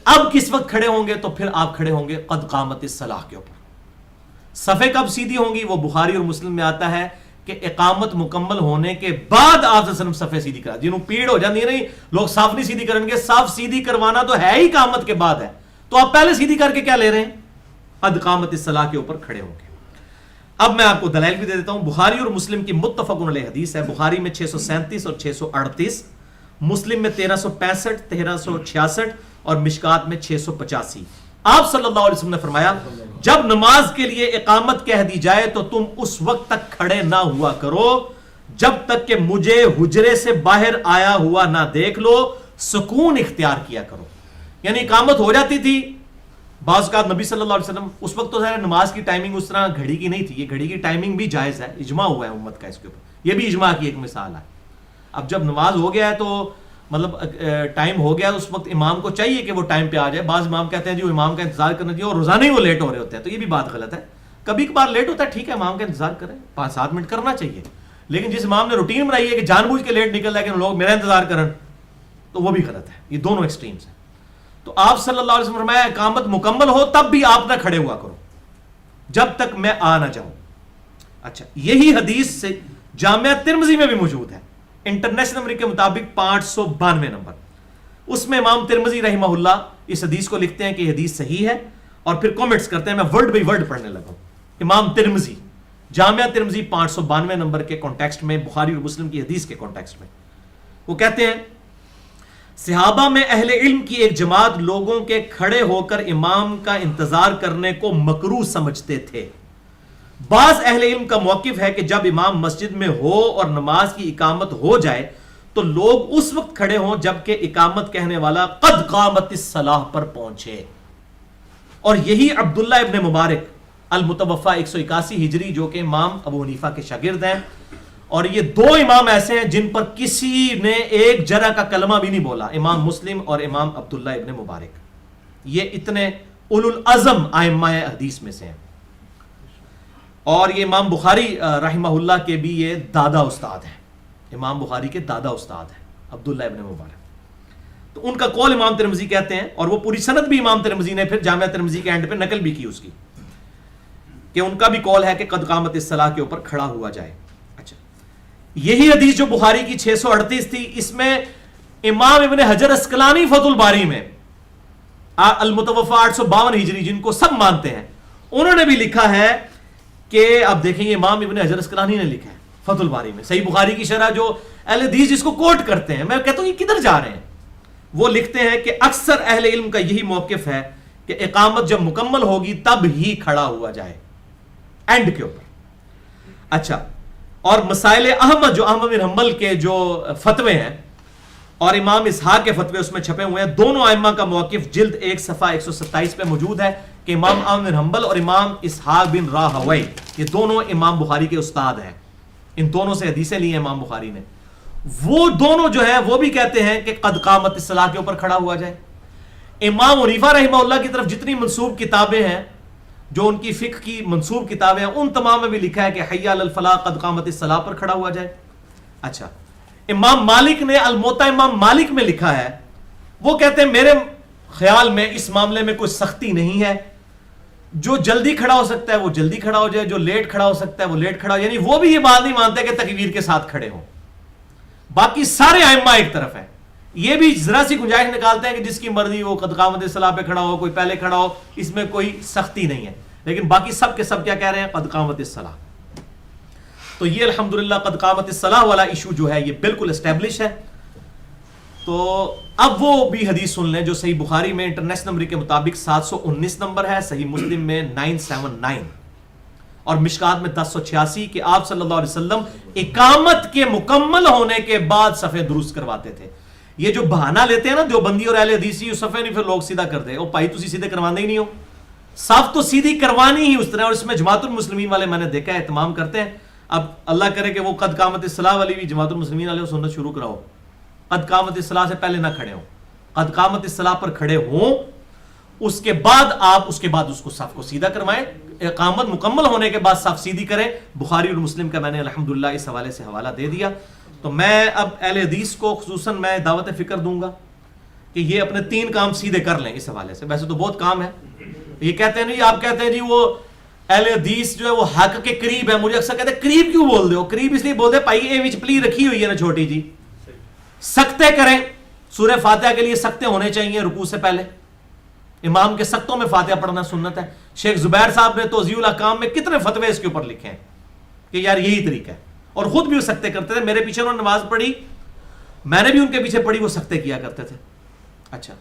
اب کس وقت کھڑے ہوں گے؟ تو پھر آپ کھڑے ہوں گے قد قامت الصلاح کے اوپر. صفیں کب سیدھی ہوں گی؟ وہ بخاری اور مسلم میں آتا ہے کہ اقامت مکمل ہونے کے بعد آپ وسلم صفیں سیدھی کرا. جنہوں پیڑ ہو جاتی ہے نہیں لوگ صاف نہیں سیدھی کریں گے، صاف سیدھی کروانا تو ہے ہی اقامت کے بعد ہے، تو آپ پہلے سیدھی کر کے کیا لے رہے ہیں؟ قد قامت الصلاح کے اوپر کھڑے ہوں گے. اب میں آپ کو دلائل بھی دے دیتا ہوں. بخاری اور مسلم کی متفق علیہ حدیث ہے. بخاری میں 637 اور 638، مسلم میں 1365 1366 اور مشکات میں 685. آپ صلی اللہ علیہ وسلم نے فرمایا جب نماز کے لیے اقامت کہہ دی جائے تو تم اس وقت تک کھڑے نہ ہوا کرو جب تک کہ مجھے حجرے سے باہر آیا ہوا نہ دیکھ لو، سکون اختیار کیا کرو. یعنی اقامت ہو جاتی تھی بعض اوقات نبی صلی اللہ علیہ وسلم اس وقت تو نماز کی ٹائمنگ اس طرح گھڑی کی نہیں تھی، یہ گھڑی کی ٹائمنگ بھی جائز ہے، اجماع ہوا ہے امت کا اس کے اوپر، یہ بھی اجماع کی ایک مثال ہے. اب جب نماز ہو گیا ہے تو مطلب ٹائم ہو گیا ہے، اس وقت امام کو چاہیے کہ وہ ٹائم پہ آ جائے. بعض امام کہتے ہیں جی وہ امام کا انتظار کرنا چاہیے اور روزانہ ہی وہ لیٹ ہو رہے ہوتے ہیں، تو یہ بھی بات غلط ہے. کبھی کبھار لیٹ ہوتا ہے ٹھیک ہے، امام کا انتظار کریں، 5-7 منٹ کرنا چاہیے، لیکن جس امام نے روٹین بنائی ہے کہ جان بوجھ کے لیٹ نکل رہا ہے کہ لوگ میرا انتظار کریں، تو وہ بھی غلط ہے. یہ دونوں ایکسٹریمز ہیں. تو آپ صلی اللہ علیہ وسلم فرمایا اقامت مکمل ہو تب بھی آپ نہ کھڑے ہوا کرو جب تک میں آ نہ جاؤں. اچھا، یہی حدیث سے جامعہ ترمذی میں بھی موجود ہے، انٹرنیشنل نمبر کے مطابق 592 نمبر. اس میں امام ترمذی رحمہ اللہ اس حدیث کو لکھتے ہیں کہ یہ حدیث صحیح ہے، اور پھر کامنٹس کرتے ہیں. میں ورڈ بائی ورڈ پڑھنے لگا ہوں. امام ترمذی جامعہ ترمذی 592 نمبر کے کانٹیکسٹ میں، بخاری اور مسلم کی حدیث کے کانٹیکسٹ میں وہ کہتے ہیں صحابہ میں اہل علم کی ایک جماعت لوگوں کے کھڑے ہو کر امام کا انتظار کرنے کو مکروہ سمجھتے تھے. بعض اہل علم کا موقف ہے کہ جب امام مسجد میں ہو اور نماز کی اقامت ہو جائے تو لوگ اس وقت کھڑے ہوں جبکہ اقامت کہنے والا قد قامت الصلاۃ پر پہنچے. اور یہی عبداللہ ابن مبارک المتوفا 181 ہجری جو کہ امام ابو حنیفہ کے شاگرد ہیں، اور یہ 2 امام ایسے ہیں جن پر کسی نے ایک جرہ کا کلمہ بھی نہیں بولا، امام مسلم اور امام عبداللہ ابن مبارک. یہ اتنے اولو العزم ائمہ حدیث میں سے ہیں. اور یہ امام بخاری رحمہ اللہ کے بھی یہ دادا استاد ہیں، امام بخاری کے دادا استاد ہیں عبداللہ ابن مبارک. تو ان کا قول امام ترمذی کہتے ہیں، اور وہ پوری سند بھی امام ترمذی نے پھر جامعہ ترمذی کے اینڈ پہ نقل بھی کی اس کی، کہ ان کا بھی قول ہے کہ قد قامت الصلاۃ کے اوپر کھڑا ہوا جائے. اچھا، یہی حدیث جو بخاری کی 638 تھی، اس میں امام ابن حجر اسقلانی فتح الباری میں المتوفا 852 ہجری جن کو سب مانتے ہیں، انہوں نے بھی لکھا ہے کہ اب دیکھیں یہ امام ابن حجر اسقلانی نے لکھا ہے فتح الباری میں، صحیح بخاری کی شرح جو اہل حدیث جس کو کوٹ کرتے ہیں، میں کہتا ہوں یہ کدھر جا رہے ہیں. وہ لکھتے ہیں کہ اکثر اہل علم کا یہی موقف ہے کہ اقامت جب مکمل ہوگی تب ہی کھڑا ہوا جائے اینڈ کے اوپر. اچھا، اور مسائل احمد جو احمد بن حنبل کے جو فتوے ہیں اور امام اسحاق کے فتوے اس میں چھپے ہوئے ہیں، دونوں ائمہ کا موقف جلد 1 صفحہ 127 پہ موجود ہے کہ امام احمد بن حنبل اور امام اسحاق بن راہوی یہ دونوں امام بخاری کے استاد ہیں، ان دونوں سے حدیثیں لی ہیں امام بخاری نے. وہ دونوں جو ہیں وہ بھی کہتے ہیں کہ قد قامت الصلاۃ کے اوپر کھڑا ہوا جائے. امام حنیفہ رحمہ اللہ کی طرف جتنی منسوب کتابیں ہیں، جو ان کی فقہ کی منسوب کتابیں ہیں، ان تمام میں بھی لکھا ہے کہ حی علی الفلاح قد قامت الصلاۃ پر کھڑا ہوا جائے. اچھا، امام مالک نے الموطا امام مالک میں لکھا ہے، وہ کہتے ہیں میرے خیال میں اس معاملے میں کوئی سختی نہیں ہے، جو جلدی کھڑا ہو سکتا ہے وہ جلدی کھڑا ہو جائے، جو لیٹ کھڑا ہو سکتا ہے وہ لیٹ کھڑا ہو. یعنی وہ بھی یہ بات نہیں مانتے کہ تکبیر کے ساتھ کھڑے ہوں. باقی سارے ائمہ ایک طرف ہیں، یہ بھی ذرا سی گنجائش نکالتے ہیں کہ جس کی مرضی وہ قد قامت الصلاۃ پہ کھڑا ہو، کوئی پہلے کھڑا ہو، اس میں کوئی سختی نہیں ہے. لیکن باقی سب کے سب کیا کہہ رہے ہیں؟ قد قامت الصلاۃ. تو یہ الحمدللہ قد قامت الصلاۃ والا ایشو جو ہے یہ بالکل اسٹیبلش ہے. تو اب وہ بھی حدیث سن لیں جو صحیح بخاری میں انٹرنیشنل نمبر کے مطابق 719 نمبر ہے، صحیح مسلم میں 979 اور مشکات میں 1086 کہ آپ صلی اللہ علیہ وسلم اقامت کے مکمل ہونے کے بعد صفیں درست کرواتے تھے. یہ جو بہانہ لیتے ہیں نا دیوبندی اور اہل حدیثی، صفیں نہیں پھر لوگ سیدھا کر دے، او بھائی تسی سیدھے کرواندے ہی نہیں ہو. صف تو سیدھی کروانی ہی اس طرح، اور اس میں جماعت المسلمین والے میں نے دیکھا ہے اہتمام کرتے ہیں. اب اللہ کرے کہ وہ قد قامت الصلاۃ والی بھی جماعت المسلمین والے سنت شروع کراؤ، قد قامت الصلاۃ سے پہلے نہ کھڑے ہوں، قد قامت الصلاۃ پر کھڑے ہوں، اس کے بعد آپ اس کو صف کو سیدھا کروائیں. اقامت مکمل ہونے کے بعد صف سیدھی کریں. بخاری اور مسلم کا میں نے الحمدللہ اس حوالے سے حوالہ دے دیا. تو میں اب اہل حدیث کو خصوصاً میں دعوت فکر دوں گا کہ یہ اپنے 3 کام سیدھے کر لیں اس حوالے سے. ویسے تو بہت کام ہے، یہ کہتے ہیں نہیں، آپ کہتے ہیں جی وہ اہل حدیث جو ہے وہ حق کے قریب ہے. مجھے اکثر کہتے ہیں قریب کیوں بول دے ہو؟ قریب اس لیے بول دے پائی اے وچ پلی رکھی ہوئی ہے نا چھوٹی جی. سکتے کریں، سورہ فاتحہ کے لیے سکتے ہونے چاہیے رکوع سے پہلے. امام کے سکتوں میں فاتحہ پڑھنا سنت ہے. شیخ زبیر صاحب نے توضیح الاحکام میں کتنے فتوے اس کے اوپر لکھے ہیں کہ یار یہی طریقہ ہے، اور خود بھی وہ سکتے کرتے تھے. میرے پیچھے انہوں نے نماز پڑھی، میں نے بھی ان کے پیچھے پڑھی، وہ سکتے کیا کرتے تھے. اچھا،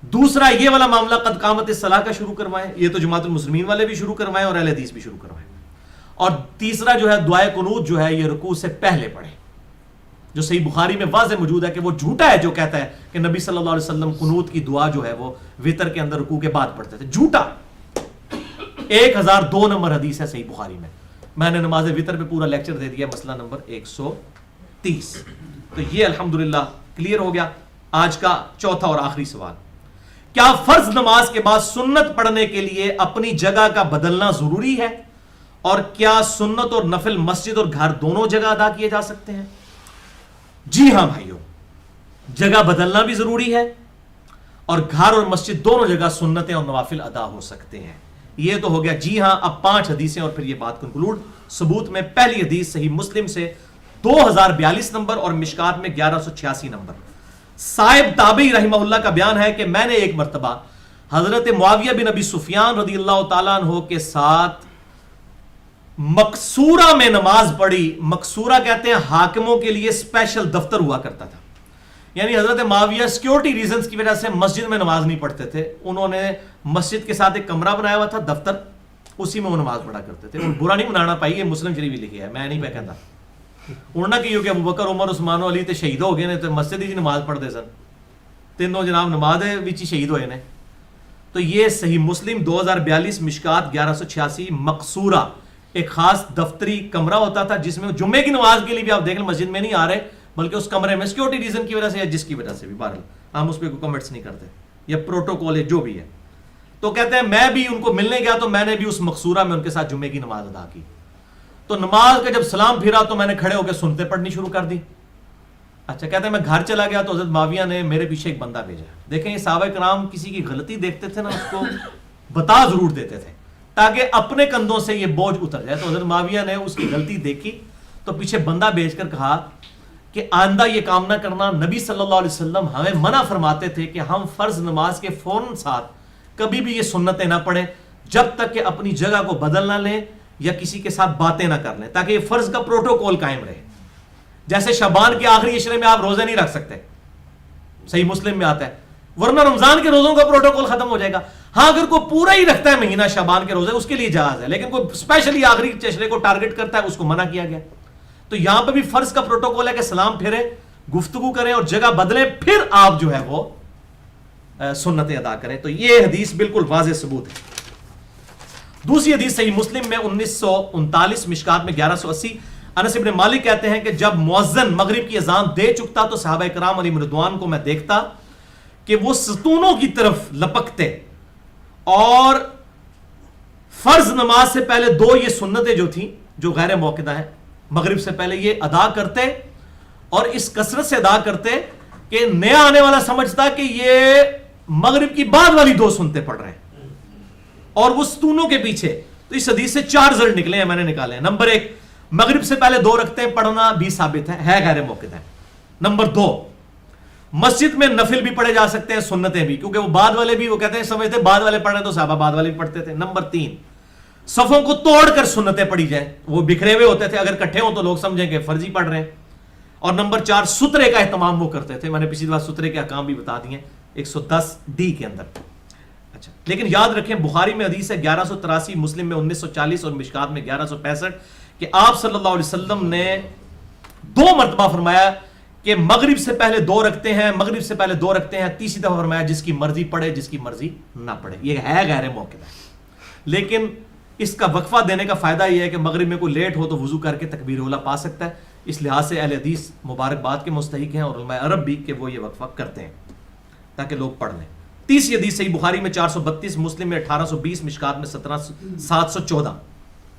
دوسرا یہ والا معاملہ قد قامت الصلاۃ کا شروع کروائیں، یہ تو جماعت المسلمین والے بھی شروع کروائیں اور اہل حدیث بھی شروع کروائیں. اور تیسرا جو ہے دعائے قنوت جو ہے یہ رکوع سے پہلے پڑھیں، جو صحیح بخاری میں واضح موجود ہے کہ وہ جھوٹا ہے جو کہتا ہے کہ نبی صلی اللہ علیہ وسلم قنوت کی دعا جو ہے وہ وتر کے اندر رکوع کے بعد پڑھتے تھے. جھوٹا. 1002 نمبر حدیث ہے صحیح بخاری میں نے نماز وتر پہ پورا لیکچر دے دیا، مسئلہ نمبر 130. تو یہ الحمدللہ کلیئر ہو گیا. آج کا چوتھا اور آخری سوال کیا فرض نماز کے بعد سنت پڑھنے کے لیے اپنی جگہ کا بدلنا ضروری ہے؟ اور کیا سنت اور نفل مسجد اور گھر دونوں جگہ ادا کیے جا سکتے ہیں؟ جی ہاں بھائیو، جگہ بدلنا بھی ضروری ہے، اور گھر اور مسجد دونوں جگہ سنتیں اور نوافل ادا ہو سکتے ہیں۔ یہ تو ہو گیا جی ہاں۔ اب 5 حدیثیں اور پھر یہ بات کنکلوڈ۔ ثبوت میں پہلی حدیث صحیح مسلم سے 2042 نمبر اور مشکات میں 1186 نمبر۔ صاحب تابعی رحمہ اللہ کا بیان ہے کہ میں نے ایک مرتبہ حضرت معاویہ بن ابی سفیان رضی اللہ تعالیٰ عنہ کے ساتھ مقصورہ میں نماز پڑھی۔ مقصورہ کہتے ہیں حاکموں کے لیے اسپیشل دفتر ہوا کرتا تھا، یعنی حضرت معاویہ سیکیورٹی ریزنز کی وجہ سے مسجد میں نماز نہیں پڑھتے تھے، انہوں نے مسجد کے ساتھ ایک کمرہ بنایا ہوا تھا دفتر، اسی میں وہ نماز پڑھا کرتے تھے۔ اور برا نہیں منانا پائی، یہ مسلم شریف لکھی ہے، میں نہیں پہ کہتا اڑنا کیوں کہ ابوبکر عمر عثمان و علی تے شہید ہو گئے نے تو مسجد ہی نماز پڑھتے سن، تینوں جناب نماز وچ ہی شہید ہوئے نے۔ تو یہ صحیح مسلم 2042 مشکات 1186 مقصورہ ایک خاص دفتری کمرہ ہوتا تھا جس میں جمعے کی نماز کے لیے بھی آپ دیکھ لیں مسجد میں نہیں آ رہے بلکہ اس کمرے میں سیکیورٹی ریزن کی وجہ سے یا جس کی وجہ سے بھی، بہرحال ہم اس پہ کوئی کمنٹس نہیں کرتے، یا پروٹوکول ہے جو بھی ہے۔ تو کہتے ہیں میں بھی ان کو ملنے گیا تو میں نے بھی اس مقصورہ میں ان کے ساتھ جمعے کی نماز ادا کی۔ تو نماز کا جب سلام پھرا تو میں نے کھڑے ہو کے سنتے پڑھنی شروع کر دی۔ اچھا کہتے ہیں میں گھر چلا گیا تو حضرت معاویہ نے میرے پیچھے ایک بندہ بھیجا۔ دیکھیں یہ صحابہ کرام کسی کی غلطی دیکھتے تھے نا اس کو بتا ضرور دیتے تھے تاکہ اپنے کندھوں سے یہ بوجھ اتر جائے۔ تو حضرت معاویہ نے اس کی غلطی دیکھی تو پیچھے بندہ بھیج کر کہا کہ آئندہ یہ کام نہ کرنا، نبی صلی اللہ علیہ وسلم ہمیں منع فرماتے تھے کہ ہم فرض نماز کے فوراً ساتھ کبھی بھی یہ سنتیں نہ پڑھیں جب تک کہ اپنی جگہ کو بدل نہ لیں یا کسی کے ساتھ باتیں نہ کر لیں، تاکہ یہ فرض کا پروٹوکول قائم رہے۔ جیسے شعبان کے آخری عشرے میں آپ روزے نہیں رکھ سکتے، صحیح مسلم میں آتا ہے، ورنہ رمضان کے روزوں کا پروٹوکول ختم ہو جائے گا۔ ہاں اگر کوئی پورا ہی رکھتا ہے مہینہ شعبان کے روزے اس کے لیے جائز ہے، لیکن کوئی اسپیشلی آخری عشرے کو ٹارگٹ کرتا ہے اس کو منع کیا گیا۔ تو یہاں پہ بھی فرض کا پروٹوکول ہے کہ سلام پھیریں، گفتگو کریں اور جگہ بدلیں، پھر آپ جو ہے وہ سنتیں ادا کریں۔ تو یہ حدیث بالکل واضح ثبوت ہے۔ دوسری حدیث صحیح مسلم میں 1939 مشکات میں 1180، انس بن مالک کہتے ہیں کہ جب مؤذن مغرب کی اذان دے چکتا تو صحابہ کرام علیہم رضوان کو میں دیکھتا کہ وہ ستونوں کی طرف لپکتے اور فرض نماز سے پہلے 2 یہ سنتیں جو تھیں جو غیر موقعہ ہیں مغرب سے پہلے یہ ادا کرتے، اور اس کثرت سے ادا کرتے کہ نیا آنے والا سمجھتا کہ یہ مغرب کی بعد والی 2 سنتیں پڑھ رہے ہیں اور وہ ستونوں کے پیچھے۔ تو اس حدیث سے 4 رزلٹ نکلے ہیں، میں نے نکالے ہیں۔ نمبر 1، مغرب سے پہلے 2 رکعتیں پڑھنا بھی ثابت ہے غیر موقعہ ہے۔ نمبر 2، مسجد میں نفل بھی پڑھے جا سکتے ہیں، سنتیں بھی، کیونکہ وہ بعد والے بھی وہ کہتے ہیں سمجھتے بعد والے پڑھ رہے ہیں تو صحابہ بعد والے بھی پڑھتے تھے۔ نمبر 3، صفوں کو توڑ کر سنتیں پڑھی جائیں، وہ بکھرے ہوئے ہوتے تھے، اگر کٹھے ہوں تو لوگ سمجھیں کہ فرضی پڑھ رہے ہیں۔ اور نمبر 4، سترے کا اہتمام وہ کرتے تھے، میں نے پچھلی بار سترے کے احکام بھی بتا دیے 110D کے اندر۔ اچھا لیکن یاد رکھیں بخاری میں حدیث ہے 1183، مسلم میں 1940 اور مشکات میں 1165 کہ آپ صلی اللہ علیہ وسلم نے 2 مرتبہ فرمایا کہ مغرب سے پہلے 2 رکھتے ہیں، مغرب سے پہلے 2 رکھتے ہیں، تیسری دفعہ فرمایا جس کی مرضی پڑھے جس کی مرضی نہ پڑھے۔ یہ ہے غیر موقعہ، لیکن اس کا وقفہ دینے کا فائدہ یہ ہے کہ مغرب میں کوئی لیٹ ہو تو وضو کر کے تکبیر اولا پا سکتا ہے، اس لحاظ سے اہل حدیث مبارکباد کے مستحق ہیں اور علماء عرب بھی کہ وہ یہ وقفہ کرتے ہیں تاکہ لوگ پڑھ لیں۔ تیسری حدیث صحیح بخاری میں 432، مسلم میں 1820، مشکات میں 714،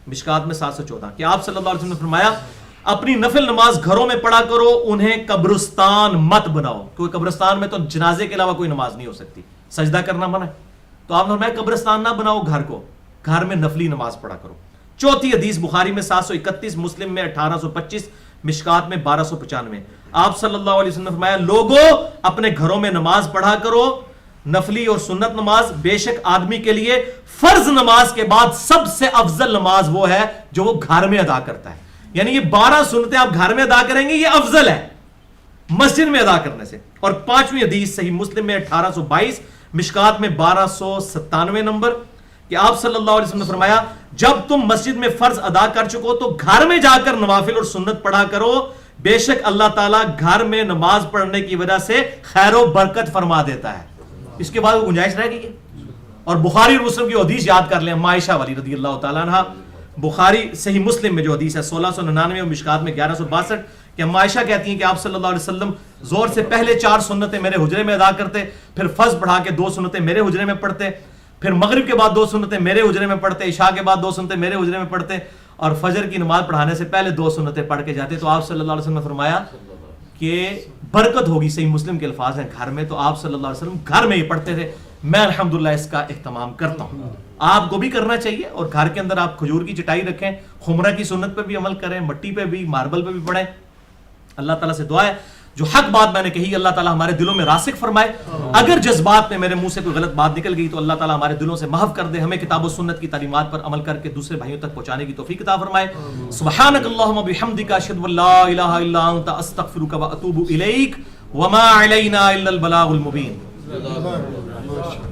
مشکات میں 714 کہ آپ صلی اللہ علیہ وسلم نے فرمایا اپنی نفل نماز گھروں میں پڑھا کرو، انہیں قبرستان مت بناؤ، کیونکہ قبرستان میں تو جنازے کے علاوہ کوئی نماز نہیں ہو سکتی، سجدہ کرنا منع ہے۔ تو آپ نے فرمایا قبرستان نہ بناؤ گھر کو، گھر میں نفلی نماز پڑھا کرو۔ چوتھی حدیث بخاری میں 731، مسلم میں 1825، مشکات میں 1295 آپ صلی اللہ علیہ وسلم نے فرمایا لوگوں اپنے گھروں میں نماز پڑھا کرو، نفلی اور سنت نماز، بے شک آدمی کے لیے فرض نماز کے بعد سب سے افضل نماز وہ ہے جو وہ گھر میں ادا کرتا ہے۔ یعنی یہ 12 سنتیں آپ گھر میں ادا کریں گے، یہ افضل ہے مسجد میں ادا کرنے سے۔ اور 5ویں حدیث صحیح مسلم میں 1822، مشکات میں 1297 نمبر کہ آپ صلی اللہ علیہ وسلم نے فرمایا جب تم مسجد میں فرض ادا کر چکو تو گھر میں جا کر نوافل اور سنت پڑھا کرو، بے شک اللہ تعالیٰ گھر میں نماز پڑھنے کی وجہ سے خیر و برکت فرما دیتا ہے۔ اس کے بعد وہ گنجائش رہ گئی ہے۔ اور بخاری اور مسلم کی حدیث یاد کر لیں، عائشہ والی رضی اللہ تعالیٰ عنہ، بخاری صحیح مسلم میں جو حدیث ہے 1699 اور مشکات میں 1162 کہ اما عائشہ کہتی ہیں کہ آپ صلی اللہ علیہ وسلم زور سے پہلے 4 سنتیں میرے حجرے میں ادا کرتے، پھر فجر پڑھا کے 2 سنتیں میرے حجرے میں پڑھتے، پھر مغرب کے بعد 2 سنتیں میرے حجرے میں پڑھتے، عشاء کے بعد 2 سنتیں میرے حجرے میں پڑھتے، اور فجر کی نماز پڑھانے سے پہلے 2 سنتیں پڑھ کے جاتے. تو آپ صلی اللہ علیہ وسلم نے فرمایا کہ برکت ہوگی. صحیح مسلم کے الفاظ ہیں گھر میں، تو آپ صلی اللہ علیہ وسلم گھر میں ہی پڑھتے تھے. میں الحمدللہ اس کا اہتمام کرتا ہوں، آپ کو بھی کرنا چاہیے. اور گھر کے اندر آپ کھجور کی چٹائی رکھیں، خمرہ کی سنت پہ بھی عمل کریں، مٹی پہ بھی، ماربل پہ بھی پڑھیں. اللہ تعالیٰ سے دعا ہے جو حق بات میں نے کہی اللہ تعالیٰ ہمارے دلوں میں راسخ فرمائے. اگر جذبات میں میرے منہ سے کوئی غلط بات نکل گئی تو اللہ تعالیٰ ہمارے دلوں سے محو کر دے. ہمیں کتاب و سنت کی تعلیمات پر عمل کر کے دوسرے بھائیوں تک پہنچانے کی توفیق عطا فرمائے. سبحانک اللہم بحمدک اشہد ان لا الہ الا انت استغفرک واتوب الیک وما علینا الا البلاغ المبین.